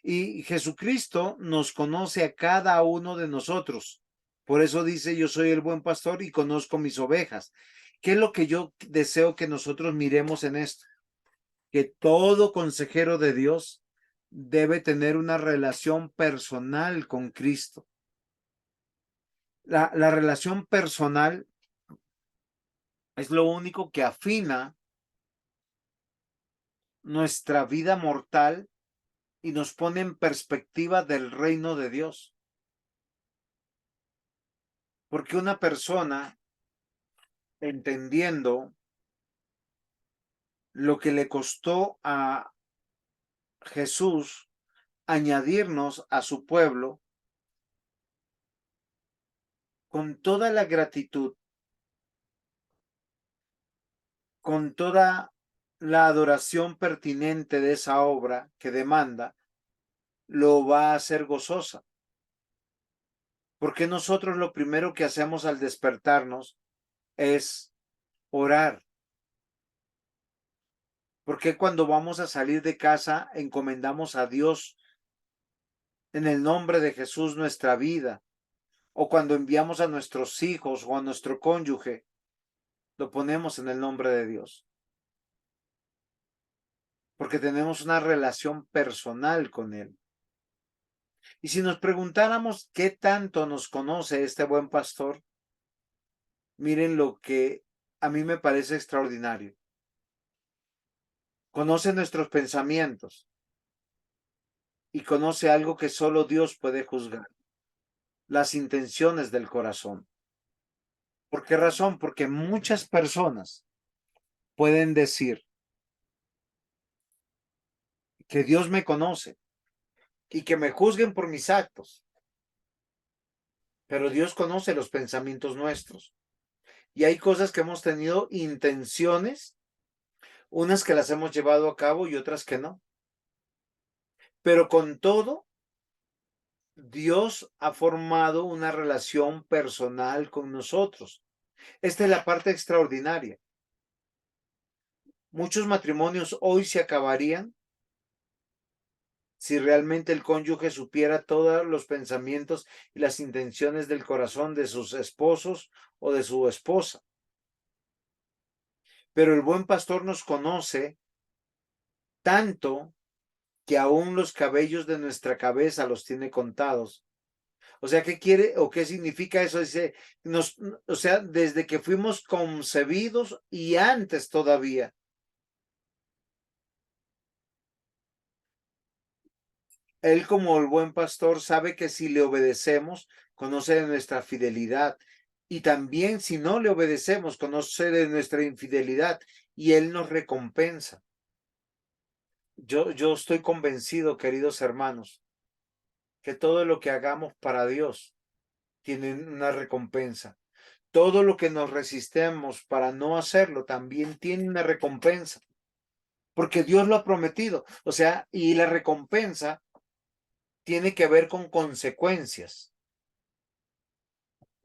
Y Jesucristo nos conoce a cada uno de nosotros. Por eso dice, yo soy el buen pastor y conozco mis ovejas. ¿Qué es lo que yo deseo que nosotros miremos en esto? Que todo consejero de Dios debe tener una relación personal con Cristo. La relación personal es lo único que afina nuestra vida mortal y nos pone en perspectiva del reino de Dios. Porque una persona, entendiendo lo que le costó a Jesús añadirnos a su pueblo, con toda la gratitud, con toda la adoración pertinente de esa obra que demanda, lo va a hacer gozosa. Porque nosotros lo primero que hacemos al despertarnos es orar. Porque cuando vamos a salir de casa encomendamos a Dios en el nombre de Jesús nuestra vida. O cuando enviamos a nuestros hijos o a nuestro cónyuge, lo ponemos en el nombre de Dios. Porque tenemos una relación personal con Él. Y si nos preguntáramos qué tanto nos conoce este buen pastor, miren lo que a mí me parece extraordinario. Conoce nuestros pensamientos y conoce algo que solo Dios puede juzgar, las intenciones del corazón. ¿Por qué razón? Porque muchas personas pueden decir que Dios me conoce y que me juzguen por mis actos, pero Dios conoce los pensamientos nuestros. Y hay cosas que hemos tenido intenciones, unas que las hemos llevado a cabo y otras que no. Pero con todo, Dios ha formado una relación personal con nosotros. Esta es la parte extraordinaria. Muchos matrimonios hoy se acabarían si realmente el cónyuge supiera todos los pensamientos y las intenciones del corazón de sus esposos o de su esposa. Pero el buen pastor nos conoce tanto que aún los cabellos de nuestra cabeza los tiene contados. O sea, ¿qué quiere o qué significa eso? Dice, o sea, desde que fuimos concebidos y antes todavía. Él como el buen pastor sabe que si le obedecemos, conoce de nuestra fidelidad. Y también si no le obedecemos, conoce de nuestra infidelidad y Él nos recompensa. Yo estoy convencido, queridos hermanos, que todo lo que hagamos para Dios tiene una recompensa. Todo lo que nos resistemos para no hacerlo también tiene una recompensa. Porque Dios lo ha prometido. O sea, y la recompensa tiene que ver con consecuencias.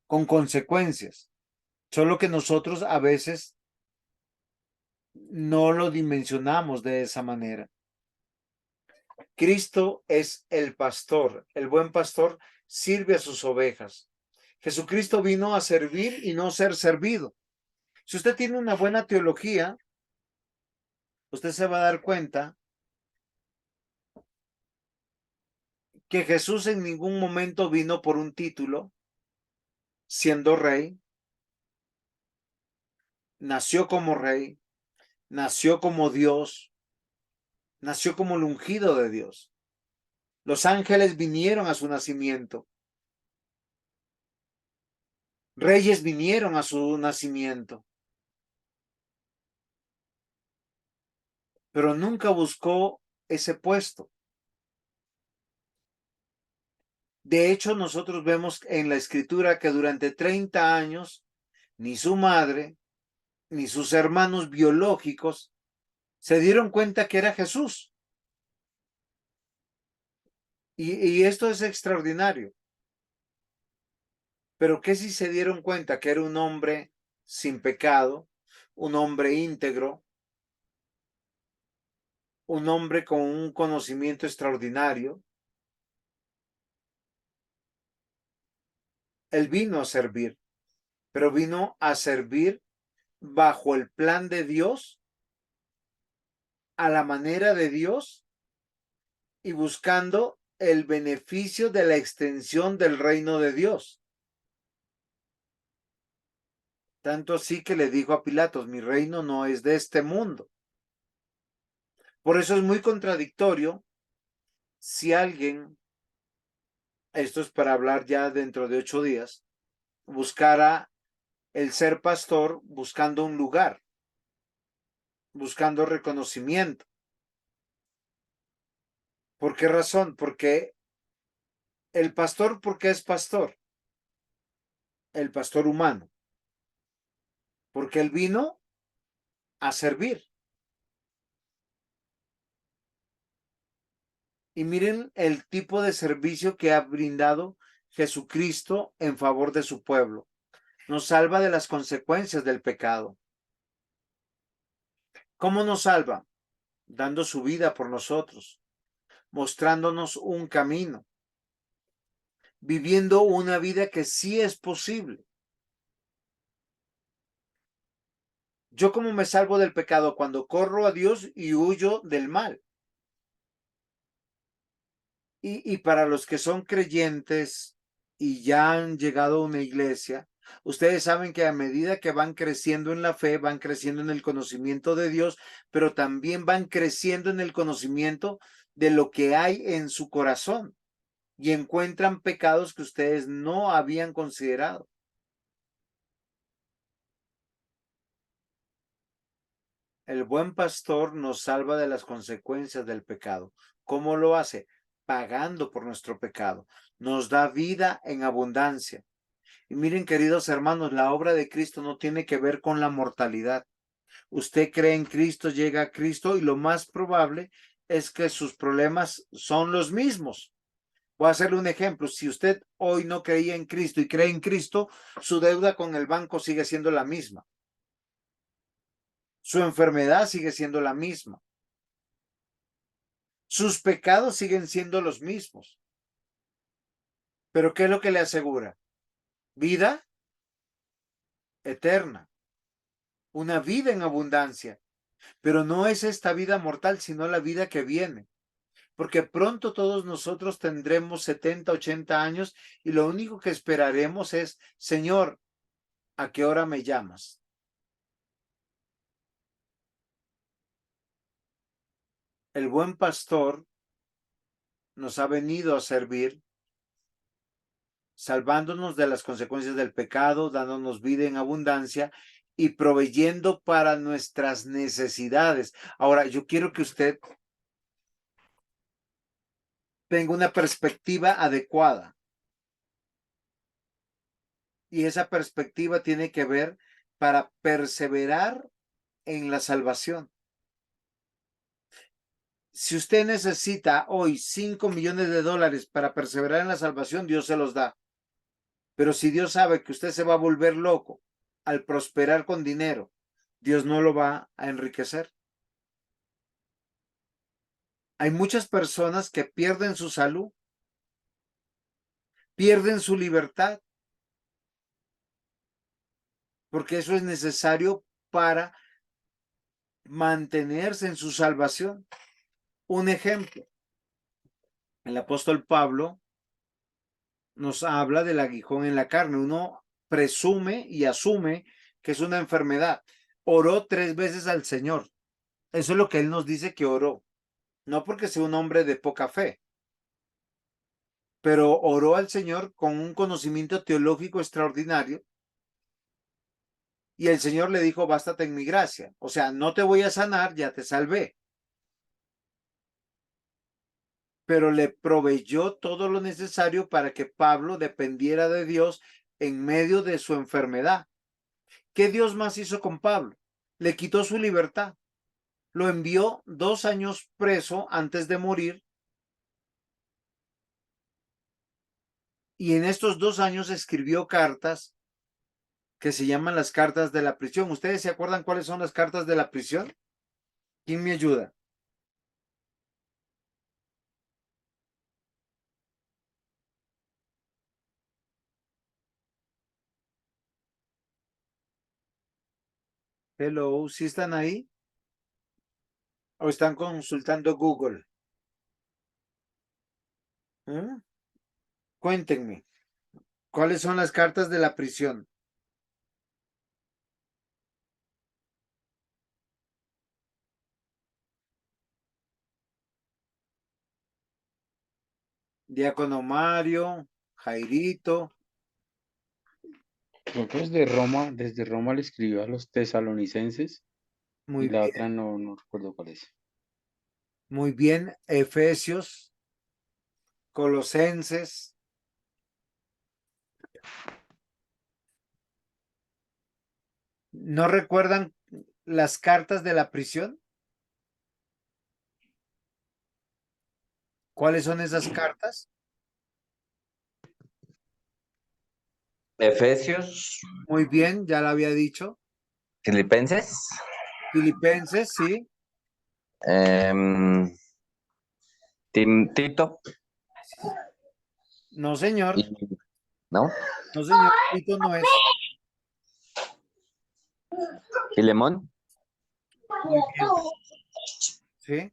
con consecuencias, solo que nosotros a veces no lo dimensionamos de esa manera. Cristo es el pastor, el buen pastor sirve a sus ovejas. Jesucristo vino a servir y no ser servido. Si usted tiene una buena teología, usted se va a dar cuenta que Jesús en ningún momento vino por un título, siendo rey, nació como rey, nació como Dios, nació como el ungido de Dios. Los ángeles vinieron a su nacimiento. Reyes vinieron a su nacimiento. Pero nunca buscó ese puesto. De hecho, nosotros vemos en la escritura que durante 30 años, ni su madre, ni sus hermanos biológicos se dieron cuenta que era Jesús. Y esto es extraordinario. Pero ¿qué si se dieron cuenta que era un hombre sin pecado, un hombre íntegro, un hombre con un conocimiento extraordinario? Él vino a servir, pero vino a servir bajo el plan de Dios, a la manera de Dios y buscando el beneficio de la extensión del reino de Dios. Tanto así que le dijo a Pilatos, mi reino no es de este mundo. Por eso es muy contradictorio si alguien, esto es para hablar ya dentro de 8 días, buscara el ser pastor buscando un lugar, buscando reconocimiento. ¿Por qué razón? Porque el pastor, ¿por qué es pastor? El pastor humano. Porque él vino a servir. Y miren el tipo de servicio que ha brindado Jesucristo en favor de su pueblo. Nos salva de las consecuencias del pecado. ¿Cómo nos salva? Dando su vida por nosotros, mostrándonos un camino, viviendo una vida que sí es posible. Yo cómo me salvo del pecado cuando corro a Dios y huyo del mal. Y para los que son creyentes y ya han llegado a una iglesia, ustedes saben que a medida que van creciendo en la fe, van creciendo en el conocimiento de Dios, pero también van creciendo en el conocimiento de lo que hay en su corazón y encuentran pecados que ustedes no habían considerado. El buen pastor nos salva de las consecuencias del pecado. ¿Cómo lo hace? Pagando por nuestro pecado. Nos da vida en abundancia. Y miren, queridos hermanos, la obra de Cristo no tiene que ver con la mortalidad. Usted cree en Cristo, llega a Cristo y lo más probable es que sus problemas son los mismos. Voy a hacerle un ejemplo. Si usted hoy no creía en Cristo y cree en Cristo, su deuda con el banco sigue siendo la misma. Su enfermedad sigue siendo la misma. Sus pecados siguen siendo los mismos. Pero ¿qué es lo que le asegura? Vida eterna. Una vida en abundancia. Pero no es esta vida mortal, sino la vida que viene. Porque pronto todos nosotros tendremos 70, 80 años y lo único que esperaremos es, Señor, ¿a qué hora me llamas? El buen pastor nos ha venido a servir, salvándonos de las consecuencias del pecado, dándonos vida en abundancia y proveyendo para nuestras necesidades. Ahora, yo quiero que usted tenga una perspectiva adecuada. Y esa perspectiva tiene que ver para perseverar en la salvación. Si usted necesita hoy $5 millones para perseverar en la salvación, Dios se los da. Pero si Dios sabe que usted se va a volver loco al prosperar con dinero, Dios no lo va a enriquecer. Hay muchas personas que pierden su salud, pierden su libertad, porque eso es necesario para mantenerse en su salvación. Un ejemplo, el apóstol Pablo nos habla del aguijón en la carne. Uno presume y asume que es una enfermedad. Oró 3 veces al Señor. Eso es lo que él nos dice que oró. No porque sea un hombre de poca fe, pero oró al Señor con un conocimiento teológico extraordinario. Y el Señor le dijo, bástate en mi gracia. O sea, no te voy a sanar, ya te salvé. Pero le proveyó todo lo necesario para que Pablo dependiera de Dios en medio de su enfermedad. ¿Qué Dios más hizo con Pablo? Le quitó su libertad. Lo envió 2 años preso antes de morir. Y en estos 2 años escribió cartas que se llaman las cartas de la prisión. ¿Ustedes se acuerdan cuáles son las cartas de la prisión? ¿Quién me ayuda? Hello, ¿sí están ahí? ¿O están consultando Google? ¿Mm? Cuéntenme, ¿cuáles son las cartas de la prisión? Diácono Mario, Jairito. Creo que es de Roma, desde Roma le escribió a los tesalonicenses Muy y la bien, otra no recuerdo cuál es. muy bien. Efesios, Colosenses. ¿No recuerdan las cartas de la prisión? ¿Cuáles son esas cartas? Efesios, Muy bien, ya lo había dicho. Filipenses, Filipenses, sí. em, Tito, No, señor. y, ¿no? No, señor. Tito no es. Filemón. Muy bien. Sí.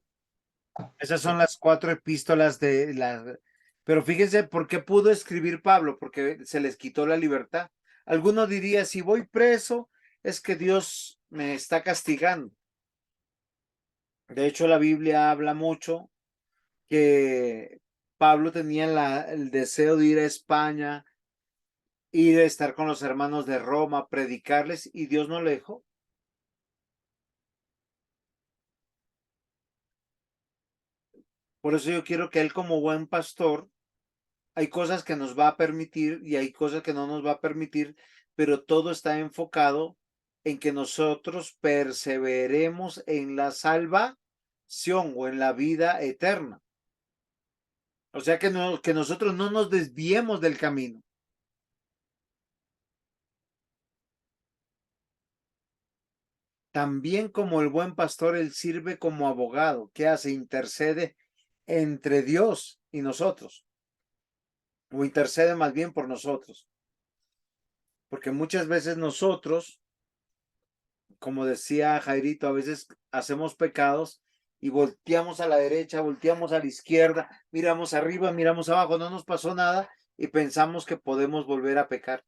Esas son las 4 epístolas de la... Pero fíjense por qué pudo escribir Pablo, porque se les quitó la libertad. Alguno diría, si voy preso, es que Dios me está castigando. De hecho, la Biblia habla mucho que Pablo tenía el deseo de ir a España, ir a estar con los hermanos de Roma, predicarles, y Dios no le dejó. Por eso yo quiero que él como buen pastor, hay cosas que nos va a permitir y hay cosas que no nos va a permitir, pero todo está enfocado en que nosotros perseveremos en la salvación o en la vida eterna. O sea que, no, que nosotros no nos desviemos del camino. También como el buen pastor, él sirve como abogado, que hace, intercede entre Dios y nosotros, o intercede más bien por nosotros, porque muchas veces nosotros, como decía Jairito, a veces hacemos pecados y volteamos a la derecha, volteamos a la izquierda, miramos arriba, miramos abajo, no nos pasó nada y pensamos que podemos volver a pecar.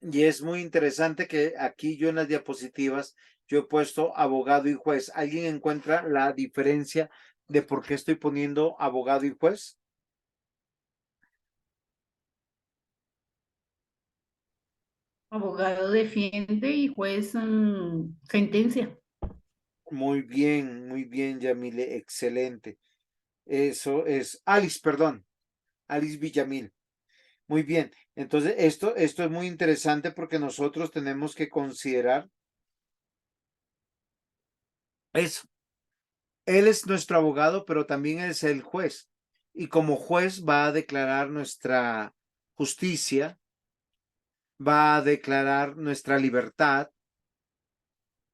Y es muy interesante que aquí yo en las diapositivas yo he puesto abogado y juez. ¿Alguien encuentra la diferencia de por qué estoy poniendo abogado y juez? Abogado defiende y juez sentencia. Muy bien, Yamile, excelente. Eso es Alice, perdón, Alice Villamil. Muy bien. Entonces, esto es muy interesante porque nosotros tenemos que considerar eso. Él es nuestro abogado, pero también es el juez. y como juez va a declarar nuestra justicia, va a declarar nuestra libertad,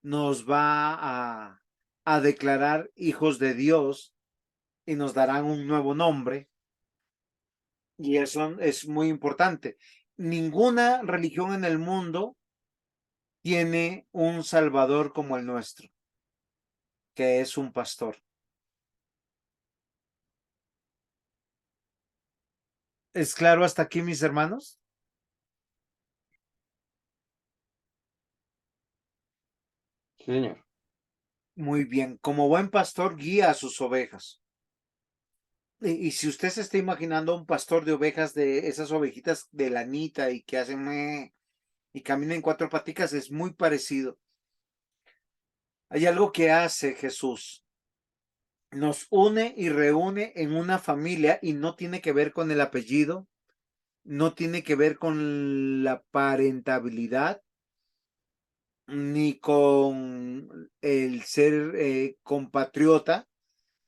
nos va a declarar hijos de Dios y nos darán un nuevo nombre. Y eso es muy importante. Ninguna religión en el mundo tiene un salvador como el nuestro, que es un pastor. ¿Es claro hasta aquí, mis hermanos? Sí, señor. Muy bien. Como buen pastor, guía a sus ovejas. Y si usted se está imaginando un pastor de ovejas, de esas ovejitas de lanita y que hacen meh y caminan en cuatro paticas, es muy parecido. Hay algo que hace Jesús. Nos une y reúne en una familia y no tiene que ver con el apellido, no tiene que ver con la parentabilidad, ni con el ser compatriota,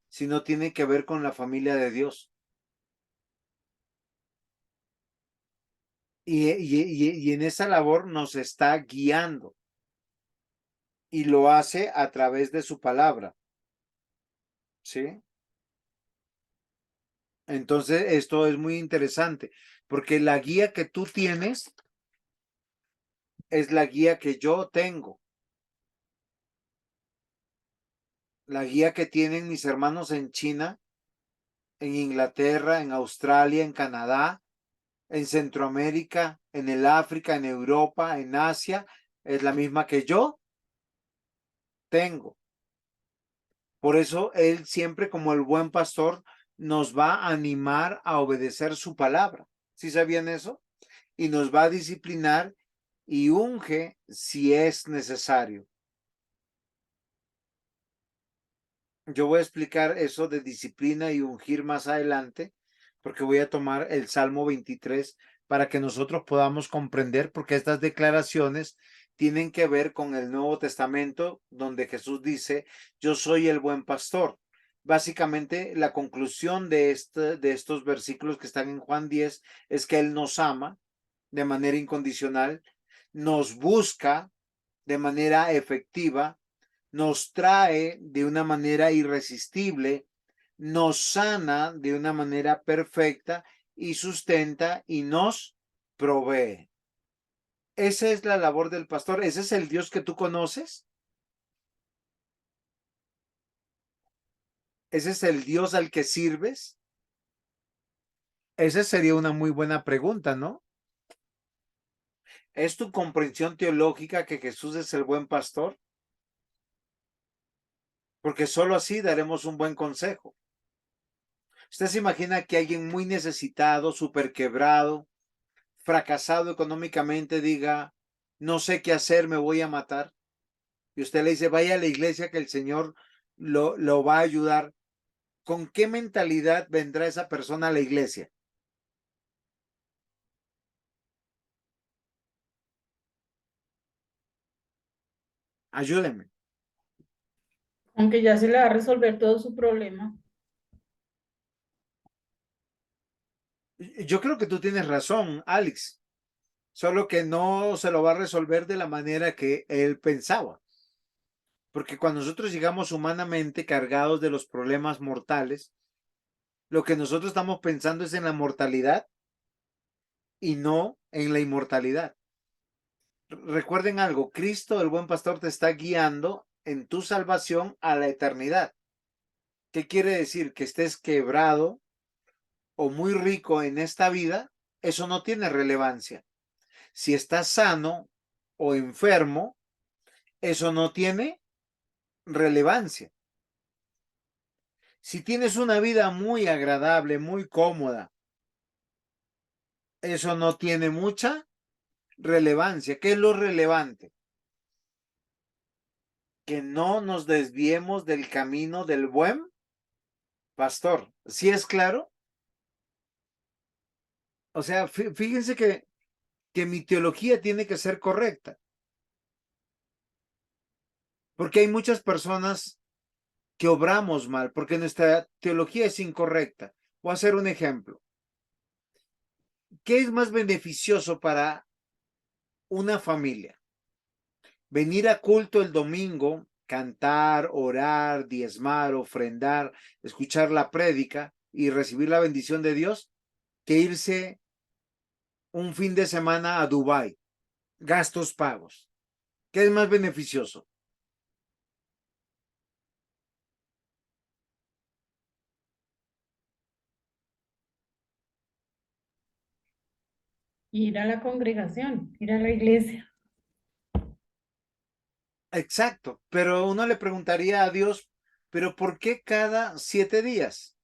sino tiene que ver con la familia de Dios. Y en esa labor nos está guiando y lo hace a través de su palabra. ¿Sí? Entonces, esto es muy interesante porque la guía que tú tienes es la guía que yo tengo. La guía que tienen mis hermanos en China, en Inglaterra, en Australia, en Canadá, en Centroamérica, en el África, en Europa, en Asia, es la misma que yo tengo. Por eso él siempre, como el buen pastor, nos va a animar a obedecer su palabra. ¿Sí sabían eso? Y nos va a disciplinar y unge si es necesario. Yo voy a explicar eso de disciplina y ungir más adelante, porque voy a tomar el Salmo 23 para que nosotros podamos comprender, porque estas declaraciones tienen que ver con el Nuevo Testamento, donde Jesús dice, yo soy el buen pastor. Básicamente, la conclusión de estos versículos que están en Juan 10 es que Él nos ama de manera incondicional, nos busca de manera efectiva, nos trae de una manera irresistible, nos sana de una manera perfecta y sustenta y nos provee. Esa es la labor del pastor. ¿Ese es el Dios que tú conoces? ¿Ese es el Dios al que sirves? Esa sería una muy buena pregunta, ¿no? ¿Es tu comprensión teológica que Jesús es el buen pastor? Porque solo así daremos un buen consejo. ¿Usted se imagina que alguien muy necesitado, súper quebrado, fracasado económicamente, diga, no sé qué hacer, me voy a matar? Y usted le dice, vaya a la iglesia que el Señor lo va a ayudar. ¿Con qué mentalidad vendrá esa persona a la iglesia? Ayúdenme. Aunque ya se le va a resolver todo su problema. Yo creo que tú tienes razón, Alex, solo que no se lo va a resolver de la manera que él pensaba. Porque cuando nosotros llegamos humanamente cargados de los problemas mortales, lo que nosotros estamos pensando es en la mortalidad y no en la inmortalidad. Recuerden algo, Cristo, el buen pastor, te está guiando en tu salvación a la eternidad. ¿Qué quiere decir? Que estés quebrado o muy rico en esta vida, eso no tiene relevancia. Si estás sano o enfermo, eso no tiene relevancia. Si tienes una vida muy agradable, muy cómoda, eso no tiene mucha relevancia. ¿Qué es lo relevante? Que no nos desviemos del camino del buen pastor. ¿Sí es claro? O sea, fíjense que mi teología tiene que ser correcta, porque hay muchas personas que obramos mal, porque nuestra teología es incorrecta. Voy a hacer un ejemplo. ¿Qué es más beneficioso para una familia? Venir a culto el domingo, cantar, orar, diezmar, ofrendar, escuchar la prédica y recibir la bendición de Dios, que irse un fin de semana a Dubái, gastos pagos. ¿Qué es más beneficioso? Ir a la congregación, ir a la iglesia. Exacto, pero uno le preguntaría a Dios, ¿pero por qué cada 7 días?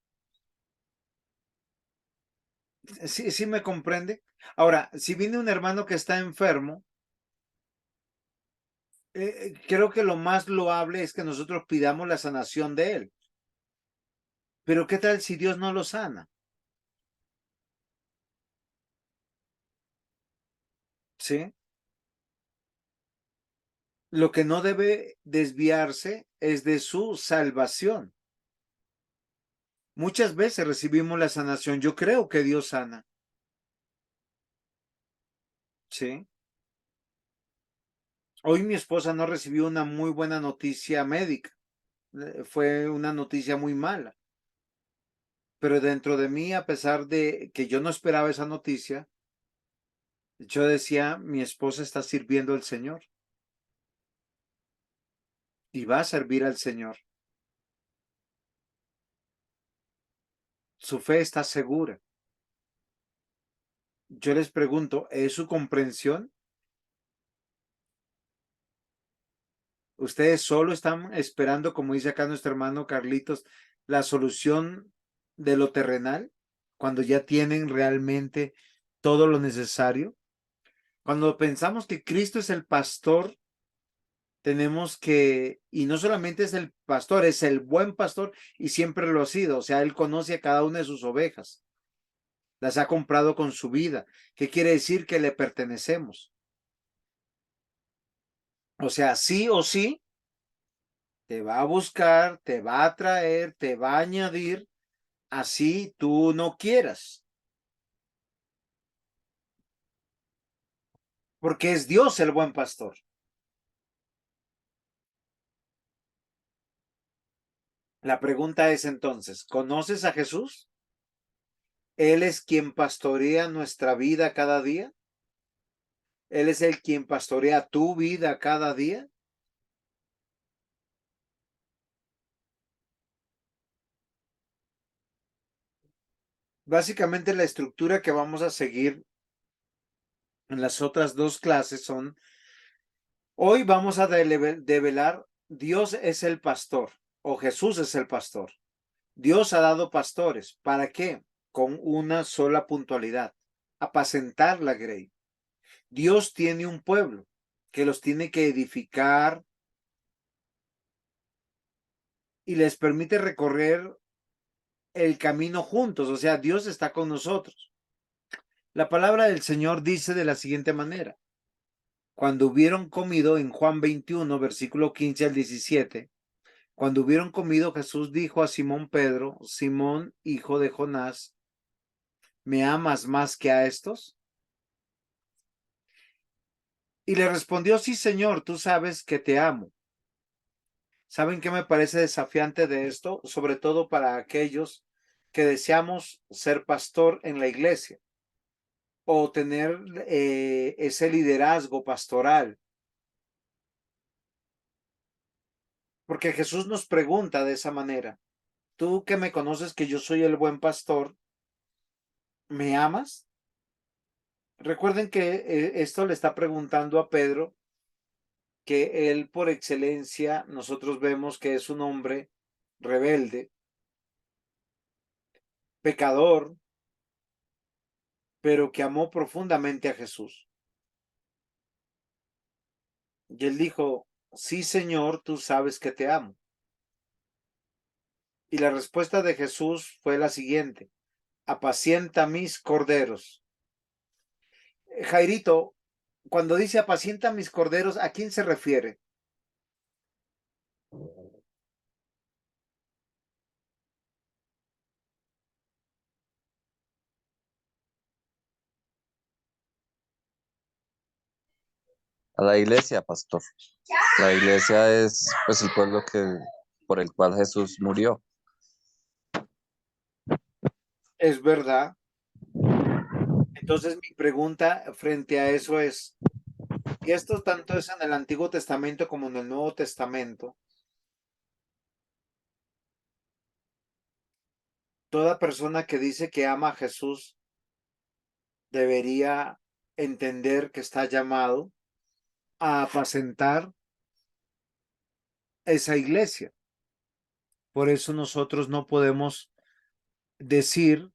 ¿Sí, sí me comprende? Ahora, si viene un hermano que está enfermo, creo que lo más loable es que nosotros pidamos la sanación de él. Pero ¿qué tal si Dios no lo sana? ¿Sí? Lo que no debe desviarse es de su salvación. Muchas veces recibimos la sanación. Yo creo que Dios sana. ¿Sí? Hoy mi esposa no recibió una muy buena noticia médica. Fue una noticia muy mala. Pero dentro de mí, a pesar de que yo no esperaba esa noticia, yo decía, mi esposa está sirviendo al Señor y va a servir al Señor. Su fe está segura. Yo les pregunto, ¿es su comprensión? Ustedes solo están esperando, como dice acá nuestro hermano Carlitos, la solución de lo terrenal, cuando ya tienen realmente todo lo necesario. Cuando pensamos que Cristo es el pastor, tenemos que, y no solamente es el pastor, es el buen pastor y siempre lo ha sido. O sea, él conoce a cada una de sus ovejas, las ha comprado con su vida. ¿Qué quiere decir? Que le pertenecemos. O sea, sí o sí, te va a buscar, te va a traer, te va a añadir, así tú no quieras. Porque es Dios el buen pastor. La pregunta es entonces, ¿conoces a Jesús? ¿Él es quien pastorea nuestra vida cada día? ¿Él es el quien pastorea tu vida cada día? Básicamente la estructura que vamos a seguir en las otras dos clases son, hoy vamos a develar, Dios es el pastor o Jesús es el pastor. Dios ha dado pastores. ¿Para qué? Con una sola puntualidad, apacentar la grey. Dios tiene un pueblo que los tiene que edificar y les permite recorrer el camino juntos. O sea, Dios está con nosotros. La palabra del Señor dice de la siguiente manera. Cuando hubieron comido en Juan 21, versículo 15 al 17, cuando hubieron comido, Jesús dijo a Simón Pedro, Simón, hijo de Jonás, ¿me amas más que a estos? Y le respondió, sí, Señor, tú sabes que te amo. ¿Saben qué me parece desafiante de esto? Sobre todo para aquellos que deseamos ser pastor en la iglesia o tener ese liderazgo pastoral. Porque Jesús nos pregunta de esa manera, tú que me conoces que yo soy el buen pastor, ¿me amas? Recuerden que esto le está preguntando a Pedro, que él por excelencia nosotros vemos que es un hombre rebelde, pecador, pero que amó profundamente a Jesús. Y él dijo, sí, Señor, tú sabes que te amo. Y la respuesta de Jesús fue la siguiente, apacienta mis corderos. Jairito, cuando dice apacienta mis corderos, ¿a quién se refiere? A la iglesia, pastor. La iglesia es pues el pueblo por el cual Jesús murió. Es verdad. Entonces mi pregunta frente a eso es, y esto tanto es en el Antiguo Testamento como en el Nuevo Testamento, toda persona que dice que ama a Jesús debería entender que está llamado a apacentar esa iglesia. Por eso nosotros no podemos decir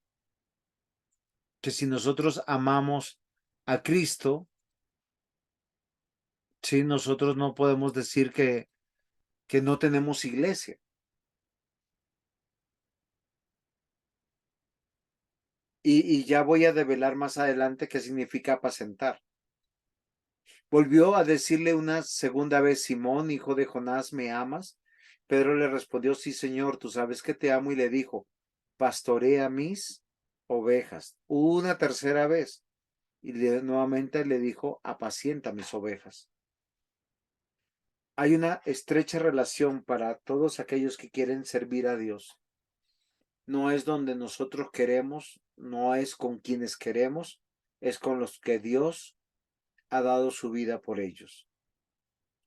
que si nosotros amamos a Cristo, sí, nosotros no podemos decir que no tenemos iglesia. Y ya voy a develar más adelante qué significa apacentar. Volvió a decirle una segunda vez, Simón, hijo de Jonás, ¿me amas? Pedro le respondió, sí, Señor, tú sabes que te amo. Y le dijo, pastorea mis ovejas. Una tercera vez. Y nuevamente le dijo, apacienta mis ovejas. Hay una estrecha relación para todos aquellos que quieren servir a Dios. No es donde nosotros queremos, no es con quienes queremos, es con los que Dios ha dado su vida por ellos.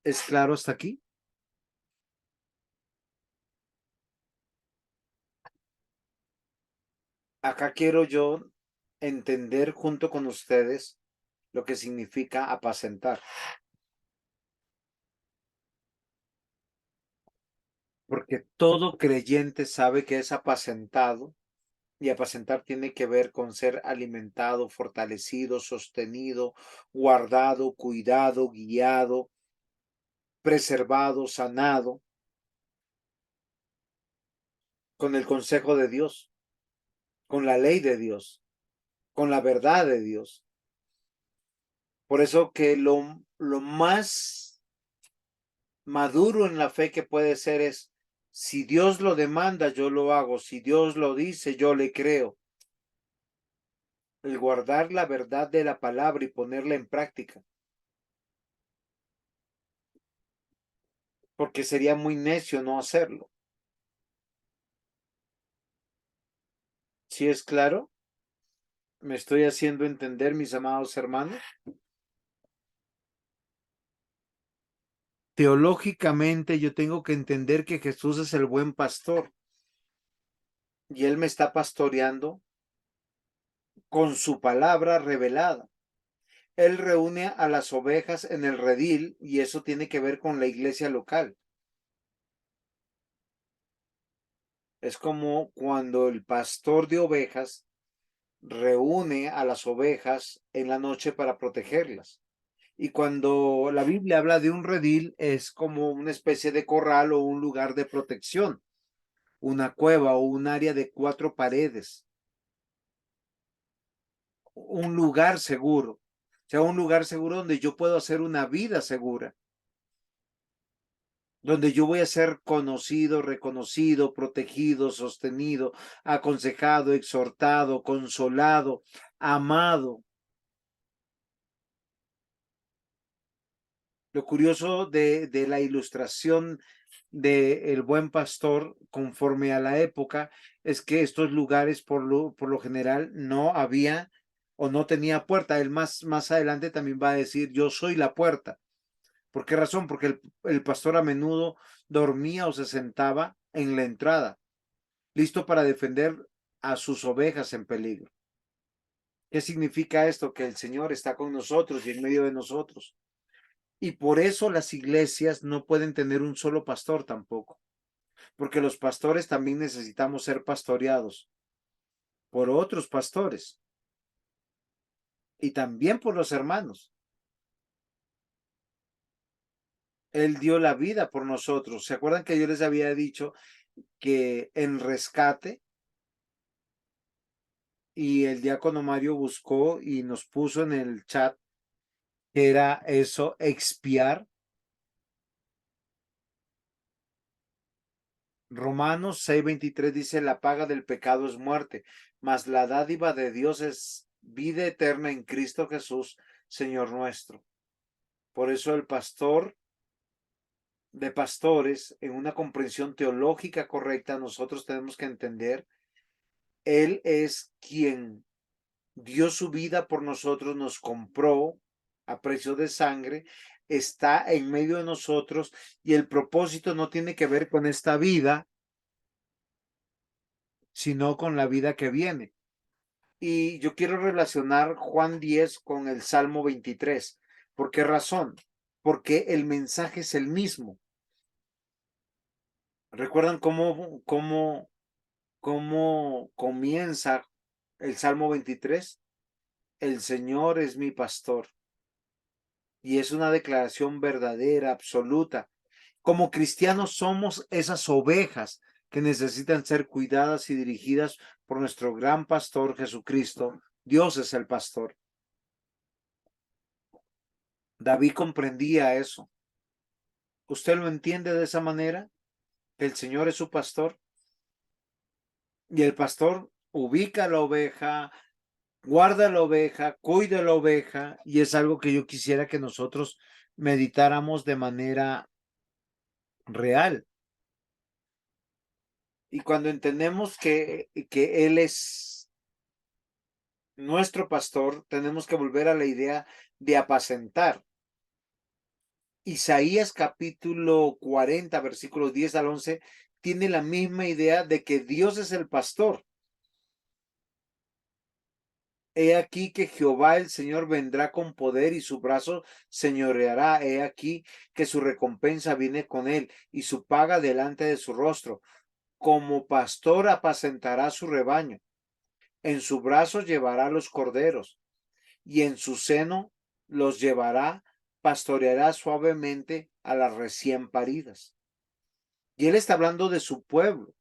¿Es claro hasta aquí? Acá quiero yo entender junto con ustedes lo que significa apacentar. Porque todo creyente sabe que es apacentado y apacentar tiene que ver con ser alimentado, fortalecido, sostenido, guardado, cuidado, guiado, preservado, sanado con el consejo de Dios, con la ley de Dios, con la verdad de Dios. Por eso que lo más maduro en la fe que puede ser es, si Dios lo demanda, yo lo hago, si Dios lo dice, yo le creo. El guardar la verdad de la palabra y ponerla en práctica. Porque sería muy necio no hacerlo. ¿Sí es claro? ¿Me estoy haciendo entender, mis amados hermanos? Teológicamente yo tengo que entender que Jesús es el buen pastor y Él me está pastoreando con su palabra revelada. Él reúne a las ovejas en el redil y eso tiene que ver con la iglesia local. Es como cuando el pastor de ovejas reúne a las ovejas en la noche para protegerlas. Y cuando la Biblia habla de un redil, es como una especie de corral o un lugar de protección, una cueva o un área de 4 paredes, un lugar seguro, o sea, un lugar seguro donde yo puedo hacer una vida segura, donde yo voy a ser conocido, reconocido, protegido, sostenido, aconsejado, exhortado, consolado, amado. Lo curioso de la ilustración de El Buen Pastor conforme a la época es que estos lugares por lo general no había o no tenía puerta. Él más adelante también va a decir, yo soy la puerta. ¿Por qué razón? Porque el pastor a menudo dormía o se sentaba en la entrada, listo para defender a sus ovejas en peligro. ¿Qué significa esto? Que el Señor está con nosotros y en medio de nosotros. Y por eso las iglesias no pueden tener un solo pastor tampoco, porque los pastores también necesitamos ser pastoreados por otros pastores y también por los hermanos. Él dio la vida por nosotros. ¿Se acuerdan que yo les había dicho que en rescate y el diácono Mario buscó y nos puso en el chat que era eso, expiar? Romanos 6:23 dice, la paga del pecado es muerte, mas la dádiva de Dios es vida eterna en Cristo Jesús, Señor nuestro. Por eso el pastor de pastores, en una comprensión teológica correcta, nosotros tenemos que entender, Él es quien dio su vida por nosotros, nos compró a precio de sangre, está en medio de nosotros y el propósito no tiene que ver con esta vida, sino con la vida que viene. Y yo quiero relacionar Juan 10 con el Salmo 23. ¿Por qué razón? Porque el mensaje es el mismo. ¿Recuerdan cómo comienza el Salmo 23? El Señor es mi pastor. Y es una declaración verdadera, absoluta. Como cristianos somos esas ovejas que necesitan ser cuidadas y dirigidas por nuestro gran pastor Jesucristo. Dios es el pastor. David comprendía eso. ¿Usted lo entiende de esa manera? Que el Señor es su pastor. Y el pastor ubica la oveja, guarda la oveja, cuida la oveja. Y es algo que yo quisiera que nosotros meditáramos de manera real. Y cuando entendemos que Él es nuestro pastor, tenemos que volver a la idea de apacentar. Isaías capítulo 40, versículos 10 al 11, tiene la misma idea de que Dios es el pastor. He aquí que Jehová el Señor vendrá con poder y su brazo señoreará. He aquí que su recompensa viene con él y su paga delante de su rostro. Como pastor apacentará su rebaño. En su brazo llevará los corderos y en su seno los llevará, pastoreará suavemente a las recién paridas. Y él está hablando de su pueblo.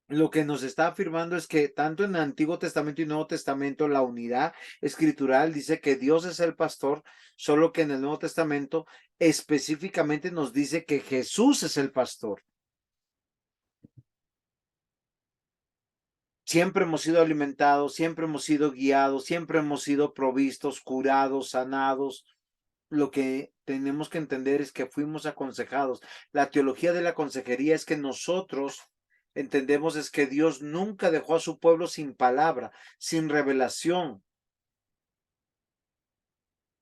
Lo que nos está afirmando es que tanto en el Antiguo Testamento y Nuevo Testamento la unidad escritural dice que Dios es el pastor, solo que en el Nuevo Testamento específicamente nos dice que Jesús es el pastor. Siempre hemos sido alimentados, siempre hemos sido guiados, siempre hemos sido provistos, curados, sanados. Lo que tenemos que entender es que fuimos aconsejados. La teología de la consejería es que nosotros entendemos es que Dios nunca dejó a su pueblo sin palabra, sin revelación.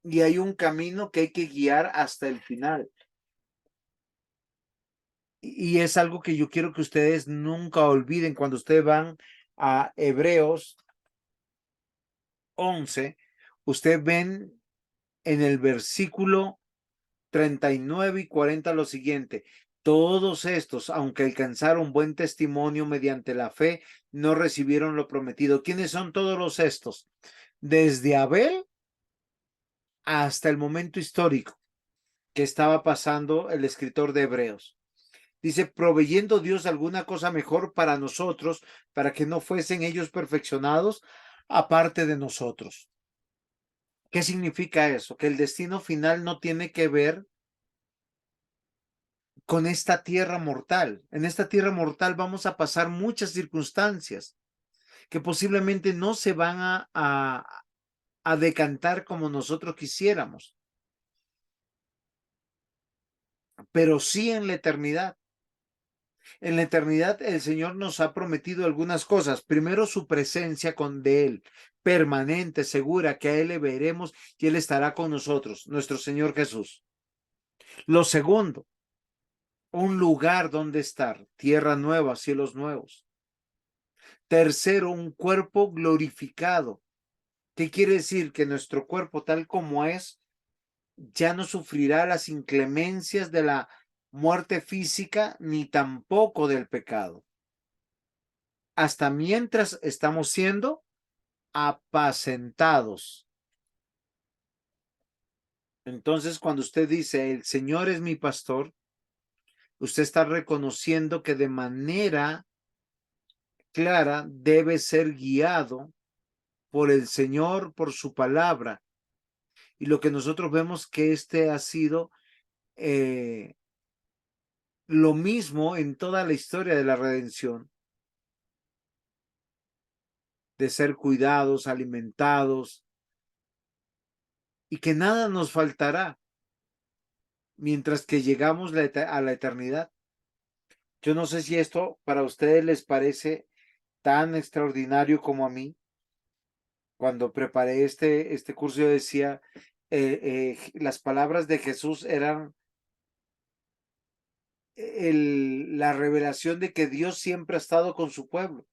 Y hay un camino que hay que guiar hasta el final. Y es algo que yo quiero que ustedes nunca olviden cuando ustedes van a Hebreos 11, ustedes ven en el versículo 39 y 40 lo siguiente: todos estos, aunque alcanzaron buen testimonio mediante la fe, no recibieron lo prometido. ¿Quiénes son todos los estos? Desde Abel hasta el momento histórico que estaba pasando el escritor de Hebreos. Dice, proveyendo Dios alguna cosa mejor para nosotros, para que no fuesen ellos perfeccionados aparte de nosotros. ¿Qué significa eso? Que el destino final no tiene que ver con esta tierra mortal. En esta tierra mortal vamos a pasar muchas circunstancias que posiblemente no se van a decantar como nosotros quisiéramos, pero sí en la eternidad. En la eternidad el Señor nos ha prometido algunas cosas. Primero, su presencia de Él, permanente, segura, que a Él le veremos y Él estará con nosotros, nuestro Señor Jesús. Lo segundo, un lugar donde estar, tierra nueva, cielos nuevos. Tercero, un cuerpo glorificado. ¿Qué quiere decir? Que nuestro cuerpo tal como es ya no sufrirá las inclemencias de la muerte física ni tampoco del pecado. Hasta mientras estamos siendo apacentados. Entonces, cuando usted dice, el Señor es mi pastor, usted está reconociendo que de manera clara debe ser guiado por el Señor, por su palabra. Y lo que nosotros vemos que este ha sido lo mismo en toda la historia de la redención, de ser cuidados, alimentados, y que nada nos faltará mientras que llegamos a la eternidad. Yo no sé si esto para ustedes les parece tan extraordinario como a mí. Cuando preparé este curso, yo decía, las palabras de Jesús eran la revelación de que Dios siempre ha estado con su pueblo,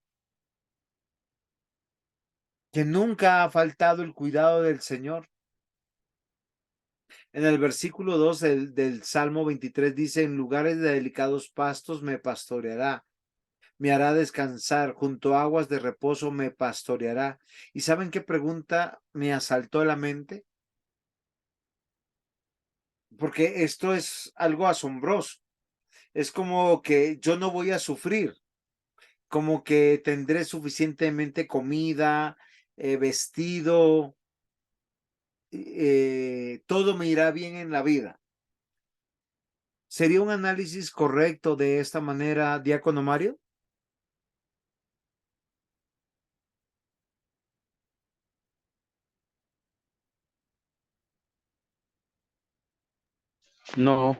que nunca ha faltado el cuidado del Señor. En el versículo 2 del Salmo 23 dice, en lugares de delicados pastos me pastoreará, me hará descansar, junto a aguas de reposo me pastoreará. ¿Y saben qué pregunta me asaltó a la mente? Porque esto es algo asombroso. Es como que yo no voy a sufrir, como que tendré suficientemente comida, vestido, todo me irá bien en la vida. ¿Sería un análisis correcto de esta manera, Diácono Mario? No,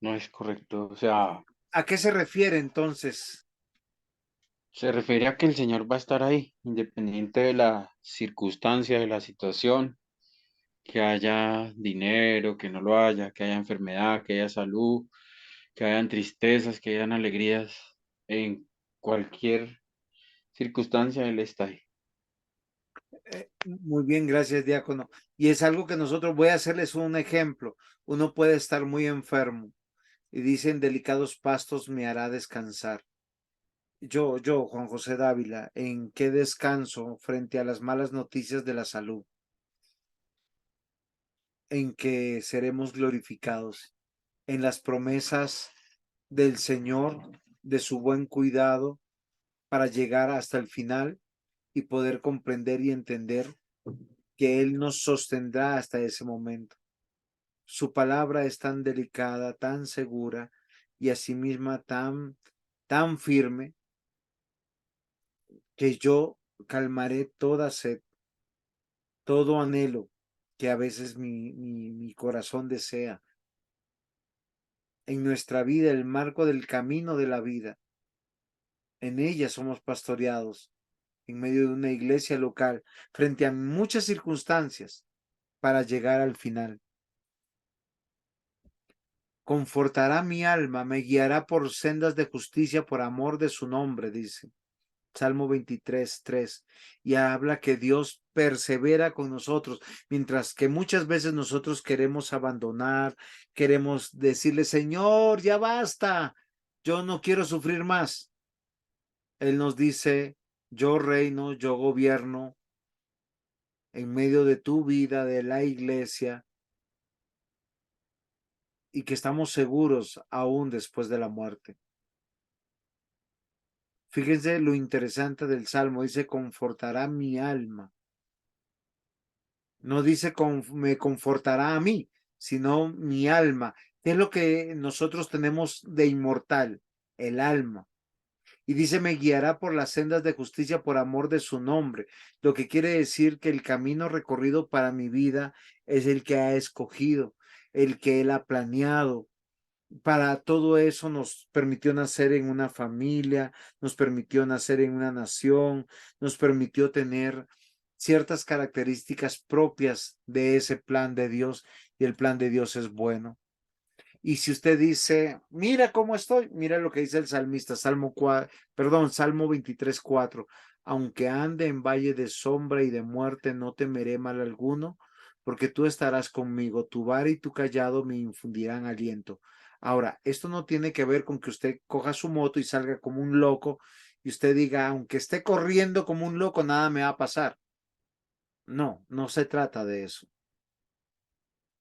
no es correcto. O sea, ¿A qué se refiere entonces? se refiere a que el Señor va a estar ahí, independiente de la circunstancia, de la situación, que haya dinero, que no lo haya, que haya enfermedad, que haya salud, que hayan tristezas, que hayan alegrías, en cualquier circunstancia Él está ahí. Muy bien, gracias, Diácono. Y es algo que nosotros, voy a hacerles un ejemplo. Uno puede estar muy enfermo y dicen, delicados pastos me hará descansar. Juan José Dávila, ¿en qué descanso frente a las malas noticias de la salud? En que seremos glorificados, en las promesas del Señor, de su buen cuidado para llegar hasta el final y poder comprender y entender que Él nos sostendrá hasta ese momento. Su palabra es tan delicada, tan segura y asimismo tan firme que yo calmaré toda sed, todo anhelo que a veces mi corazón desea. En nuestra vida, el marco del camino de la vida, en ella somos pastoreados, en medio de una iglesia local, frente a muchas circunstancias, para llegar al final. Confortará mi alma, me guiará por sendas de justicia por amor de su nombre, dice. Salmo 23, 3. Y habla que Dios persevera con nosotros, mientras que muchas veces nosotros queremos abandonar, queremos decirle, Señor, ya basta, yo no quiero sufrir más. Él nos dice, yo reino, yo gobierno en medio de tu vida, de la iglesia, y que estamos seguros aún después de la muerte. Fíjense lo interesante del Salmo, dice, confortará mi alma. No dice me confortará a mí, sino mi alma. ¿Qué es lo que nosotros tenemos de inmortal? El alma. Y dice, me guiará por las sendas de justicia por amor de su nombre. Lo que quiere decir que el camino recorrido para mi vida es el que ha escogido, el que él ha planeado. Para todo eso nos permitió nacer en una familia, nos permitió nacer en una nación, nos permitió tener ciertas características propias de ese plan de Dios, y el plan de Dios es bueno. Y si usted dice, mira cómo estoy, mira lo que dice el salmista, Salmo 23, 4. Aunque ande en valle de sombra y de muerte, no temeré mal alguno, porque tú estarás conmigo, tu vara y tu callado me infundirán aliento. Ahora, esto no tiene que ver con que usted coja su moto y salga como un loco y usted diga, aunque esté corriendo como un loco, nada me va a pasar. No, no se trata de eso.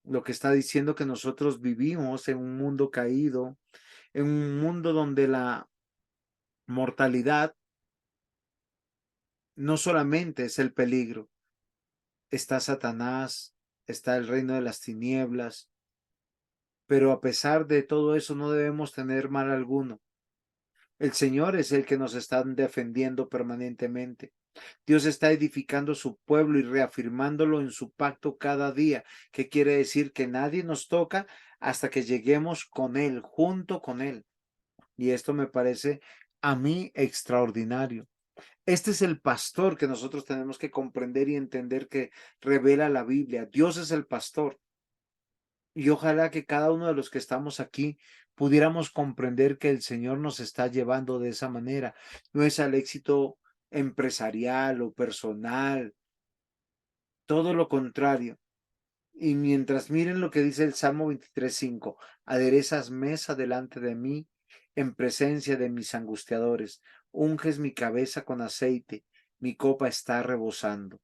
Lo que está diciendo que nosotros vivimos en un mundo caído, en un mundo donde la mortalidad no solamente es el peligro, está Satanás, está el reino de las tinieblas, pero a pesar de todo eso no debemos tener mal alguno. El Señor es el que nos está defendiendo permanentemente. Dios está edificando su pueblo y reafirmándolo en su pacto cada día, que quiere decir que nadie nos toca hasta que lleguemos con Él, junto con Él. Y esto me parece a mí extraordinario. Este es el pastor que nosotros tenemos que comprender y entender, que revela la Biblia. Dios es el pastor. Y ojalá que cada uno de los que estamos aquí pudiéramos comprender que el Señor nos está llevando de esa manera. No es al éxito empresarial o personal, todo lo contrario. Y mientras miren lo que dice el Salmo 23:5, aderezas mesa delante de mí en presencia de mis angustiadores, unges mi cabeza con aceite, mi copa está rebosando.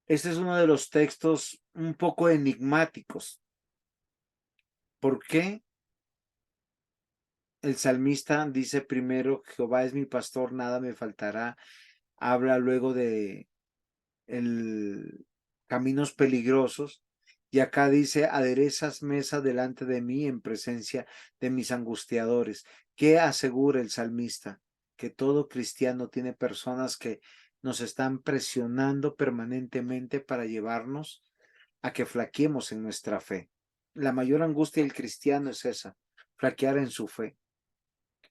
Este es uno de los textos un poco enigmáticos. ¿Por qué el salmista dice primero, Jehová es mi pastor, nada me faltará? Habla luego de caminos peligrosos, y acá dice, aderezas mesa delante de mí en presencia de mis angustiadores. ¿Qué asegura el salmista? Que todo cristiano tiene personas que nos están presionando permanentemente para llevarnos a que flaqueemos en nuestra fe. La mayor angustia del cristiano es esa, flaquear en su fe.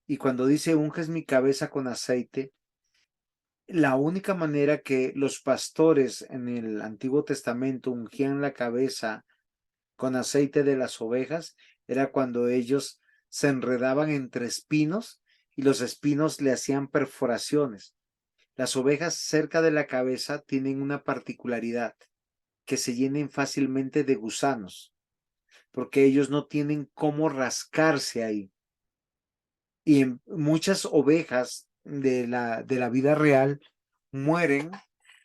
Y cuando dice, unges mi cabeza con aceite, la única manera que los pastores en el Antiguo Testamento ungían la cabeza con aceite de las ovejas era cuando ellos se enredaban entre espinos y los espinos le hacían perforaciones. Las ovejas cerca de la cabeza tienen una particularidad, que se llenen fácilmente de gusanos, porque ellos no tienen cómo rascarse ahí. Y en muchas ovejas de la vida real mueren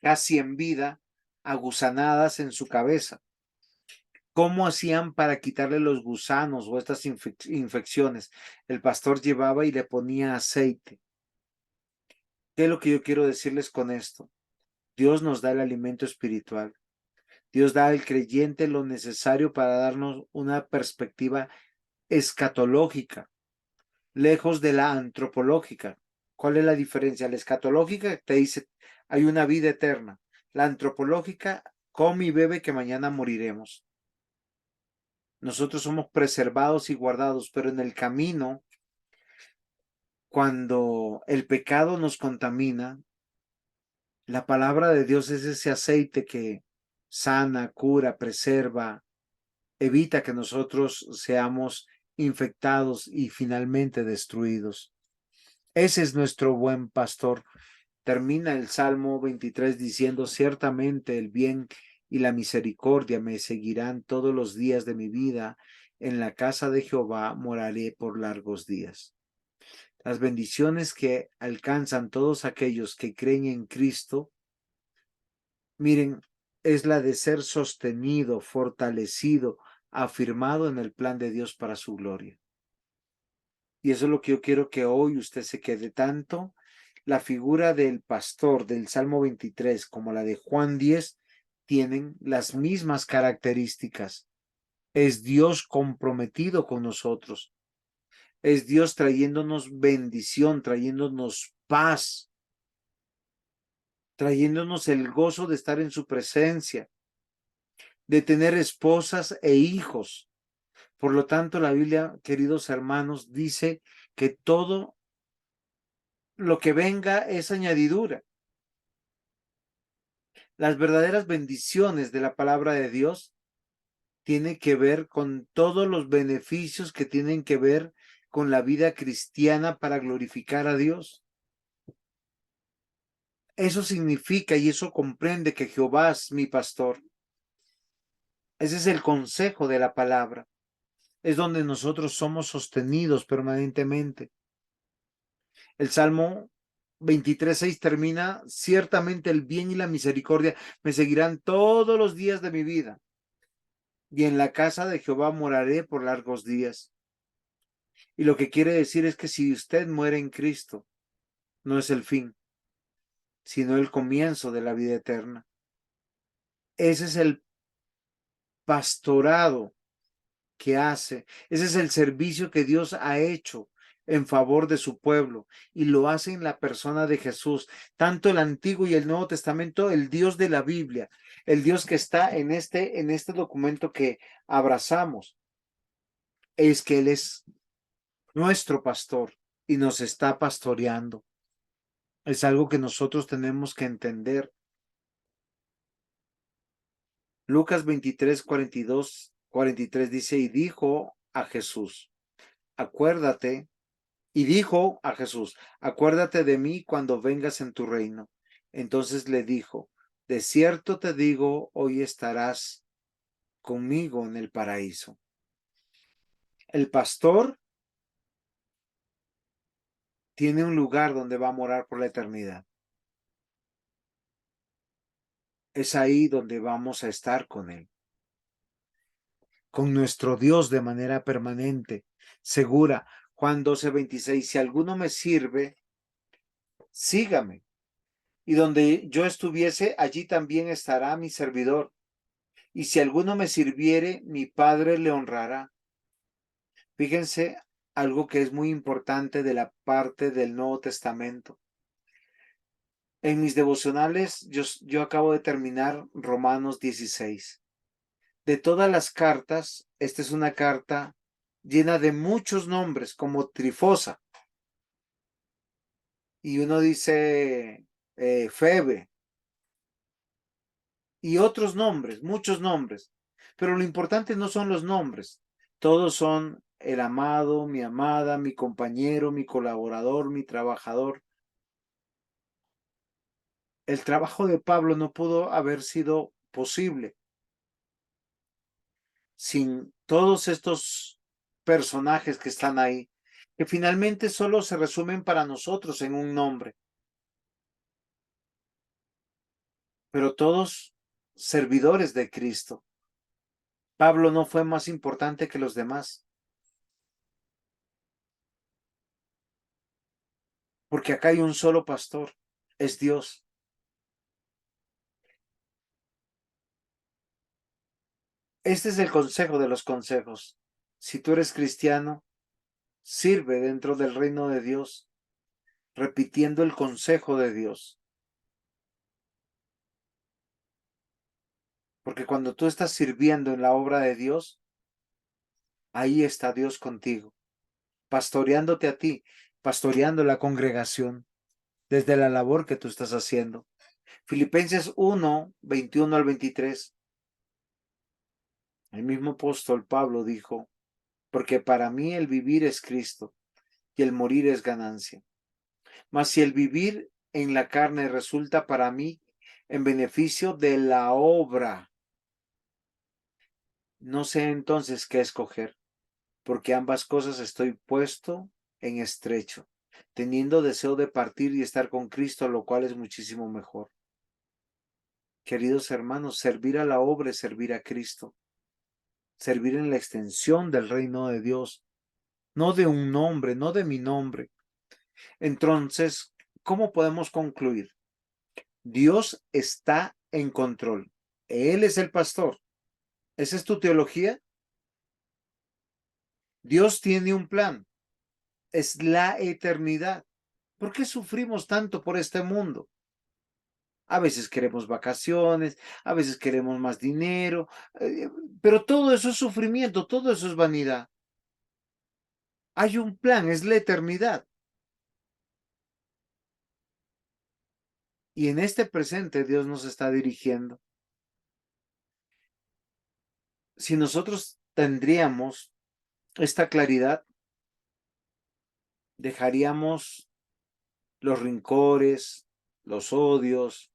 casi en vida, agusanadas en su cabeza. ¿Cómo hacían para quitarle los gusanos o estas infecciones? El pastor llevaba y le ponía aceite. ¿Qué es lo que yo quiero decirles con esto? Dios nos da el alimento espiritual. Dios da al creyente lo necesario para darnos una perspectiva escatológica, lejos de la antropológica. ¿Cuál es la diferencia? La escatológica te dice, hay una vida eterna. La antropológica, come y bebe que mañana moriremos. Nosotros somos preservados y guardados, pero en el camino, cuando el pecado nos contamina, la palabra de Dios es ese aceite que sana, cura, preserva, evita que nosotros seamos infectados y finalmente destruidos. Ese es nuestro buen pastor. Termina el Salmo 23 diciendo, ciertamente el bien y la misericordia me seguirán todos los días de mi vida. En la casa de Jehová moraré por largos días. Las bendiciones que alcanzan todos aquellos que creen en Cristo, miren, es la de ser sostenido, fortalecido, afirmado en el plan de Dios para su gloria. Y eso es lo que yo quiero que hoy usted se quede tanto. La figura del pastor del Salmo 23 como la de Juan 10 tienen las mismas características. Es Dios comprometido con nosotros. Es Dios trayéndonos bendición, trayéndonos paz, trayéndonos el gozo de estar en su presencia, de tener esposas e hijos. Por lo tanto, la Biblia, queridos hermanos, dice que todo lo que venga es añadidura. Las verdaderas bendiciones de la palabra de Dios tienen que ver con todos los beneficios que tienen que ver con la vida cristiana para glorificar a Dios. Eso significa y eso comprende que Jehová es mi pastor. Ese es el consejo de la palabra. Es donde nosotros somos sostenidos permanentemente. El Salmo 23:6 termina, ciertamente el bien y la misericordia me seguirán todos los días de mi vida, y en la casa de Jehová moraré por largos días. Y lo que quiere decir es que si usted muere en Cristo, no es el fin, sino el comienzo de la vida eterna. Ese es el pastorado que hace, ese es el servicio que Dios ha hecho, en favor de su pueblo y lo hace en la persona de Jesús, tanto el Antiguo y el Nuevo Testamento, el Dios de la Biblia, el Dios que está en este documento que abrazamos, es que Él es nuestro pastor y nos está pastoreando. Es algo que nosotros tenemos que entender. Lucas 23, 42, 43 dice, y dijo a Jesús, acuérdate, y dijo a Jesús, acuérdate de mí cuando vengas en tu reino. Entonces le dijo, de cierto te digo, hoy estarás conmigo en el paraíso. El pastor tiene un lugar donde va a morar por la eternidad. Es ahí donde vamos a estar con Él, con nuestro Dios de manera permanente, segura. Juan 12:26, si alguno me sirve, sígame. Y donde yo estuviese, allí también estará mi servidor. Y si alguno me sirviere, mi Padre le honrará. Fíjense algo que es muy importante de la parte del Nuevo Testamento. En mis devocionales, yo acabo de terminar Romanos 16. De todas las cartas, esta es una carta llena de muchos nombres, como Trifosa. Y uno dice Febe. Y otros nombres, muchos nombres. Pero lo importante no son los nombres. Todos son el amado, mi amada, mi compañero, mi colaborador, mi trabajador. El trabajo de Pablo no pudo haber sido posible sin todos estos personajes que están ahí, que finalmente solo se resumen para nosotros en un nombre, pero todos servidores de Cristo. Pablo no fue más importante que los demás, porque acá hay un solo pastor, es Dios. Este es el consejo de los consejos. Si tú eres cristiano, sirve dentro del reino de Dios, repitiendo el consejo de Dios. Porque cuando tú estás sirviendo en la obra de Dios, ahí está Dios contigo, pastoreándote a ti, pastoreando la congregación desde la labor que tú estás haciendo. Filipenses 1, 21 al 23. El mismo apóstol Pablo dijo, porque para mí el vivir es Cristo y el morir es ganancia. Mas si el vivir en la carne resulta para mí en beneficio de la obra, no sé entonces qué escoger, porque ambas cosas estoy puesto en estrecho, teniendo deseo de partir y estar con Cristo, lo cual es muchísimo mejor. Queridos hermanos, servir a la obra es servir a Cristo, servir en la extensión del reino de Dios, no de un nombre, no de mi nombre. Entonces, ¿cómo podemos concluir? Dios está en control. Él es el pastor. ¿Esa es tu teología? Dios tiene un plan. Es la eternidad. ¿Por qué sufrimos tanto por este mundo? A veces queremos vacaciones, a veces queremos más dinero, pero todo eso es sufrimiento, todo eso es vanidad. Hay un plan, es la eternidad. Y en este presente Dios nos está dirigiendo. Si nosotros tendríamos esta claridad, dejaríamos los rencores, los odios,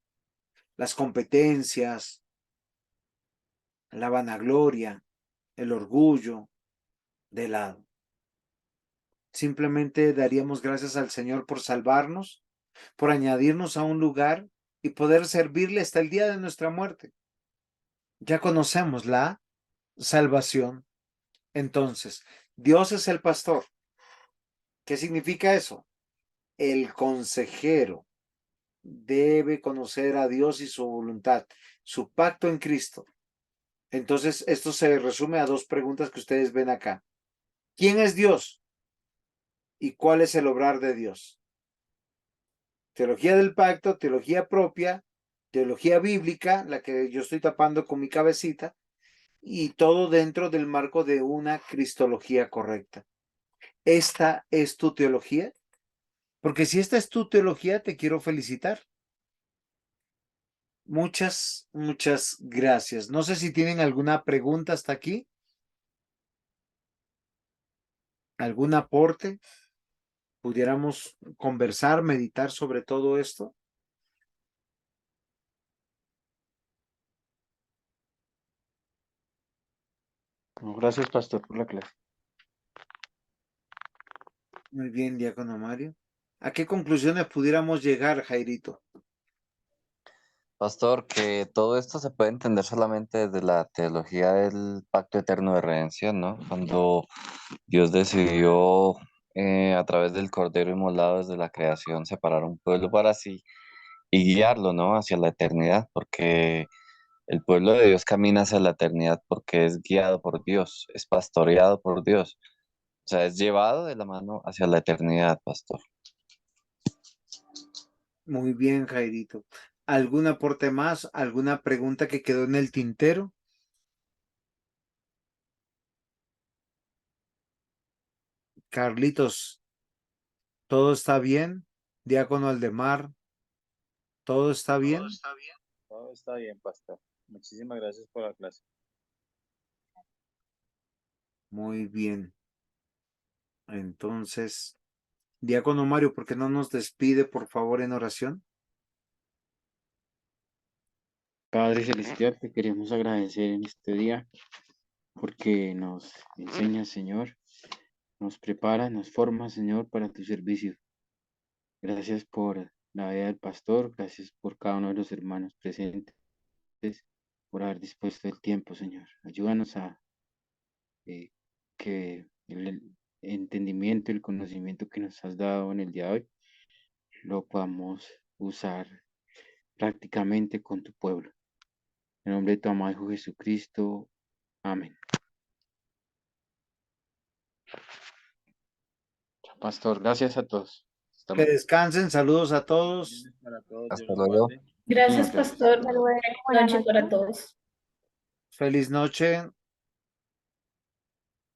las competencias, la vanagloria, el orgullo de lado. Simplemente daríamos gracias al Señor por salvarnos, por añadirnos a un lugar y poder servirle hasta el día de nuestra muerte. Ya conocemos la salvación. Entonces, Dios es el pastor. ¿Qué significa eso? El consejero debe conocer a Dios y su voluntad, su pacto en Cristo. Entonces, esto se resume a dos preguntas que ustedes ven acá. ¿Quién es Dios? ¿Y cuál es el obrar de Dios? Teología del pacto, teología propia, teología bíblica, la que yo estoy tapando con mi cabecita, y todo dentro del marco de una cristología correcta. ¿Esta es tu teología? Porque si esta es tu teología, te quiero felicitar. Muchas, muchas gracias. No sé si tienen alguna pregunta hasta aquí. ¿Algún aporte? ¿Pudiéramos conversar, meditar sobre todo esto? No, gracias, pastor, por la clase. Muy bien, diácono Mario. ¿A qué conclusiones pudiéramos llegar, Jairito? Pastor, que todo esto se puede entender solamente desde la teología del pacto eterno de redención, ¿no? Cuando Dios decidió, a través del Cordero inmolado desde la creación, separar un pueblo para sí y guiarlo, ¿no? Hacia la eternidad, porque el pueblo de Dios camina hacia la eternidad porque es guiado por Dios, es pastoreado por Dios, o sea, es llevado de la mano hacia la eternidad, pastor. Muy bien, Jairito. ¿Algún aporte más? ¿Alguna pregunta que quedó en el tintero? Carlitos, ¿todo está bien? Diácono Aldemar, ¿todo está bien? Todo está bien, pastor. Muchísimas gracias por la clase. Muy bien. Entonces, diácono Mario, ¿por qué no nos despide, por favor, en oración? Padre Celestial, te queremos agradecer en este día porque nos enseñas, Señor, nos prepara, nos forma, Señor, para tu servicio. Gracias por la vida del pastor, gracias por cada uno de los hermanos presentes, por haber dispuesto el tiempo, Señor. Ayúdanos a que el entendimiento y el conocimiento que nos has dado en el día de hoy lo podamos usar prácticamente con tu pueblo. En nombre de tu amado Hijo Jesucristo. Amén. Pastor, gracias a todos. Hasta Que luego. descansen, saludos a todos. Bendiciones para todos, Dios Hasta los luego. guarde. Gracias, Muchas gracias. pastor. Hasta luego, Buenas buenas noches para noches. todos. Feliz noche.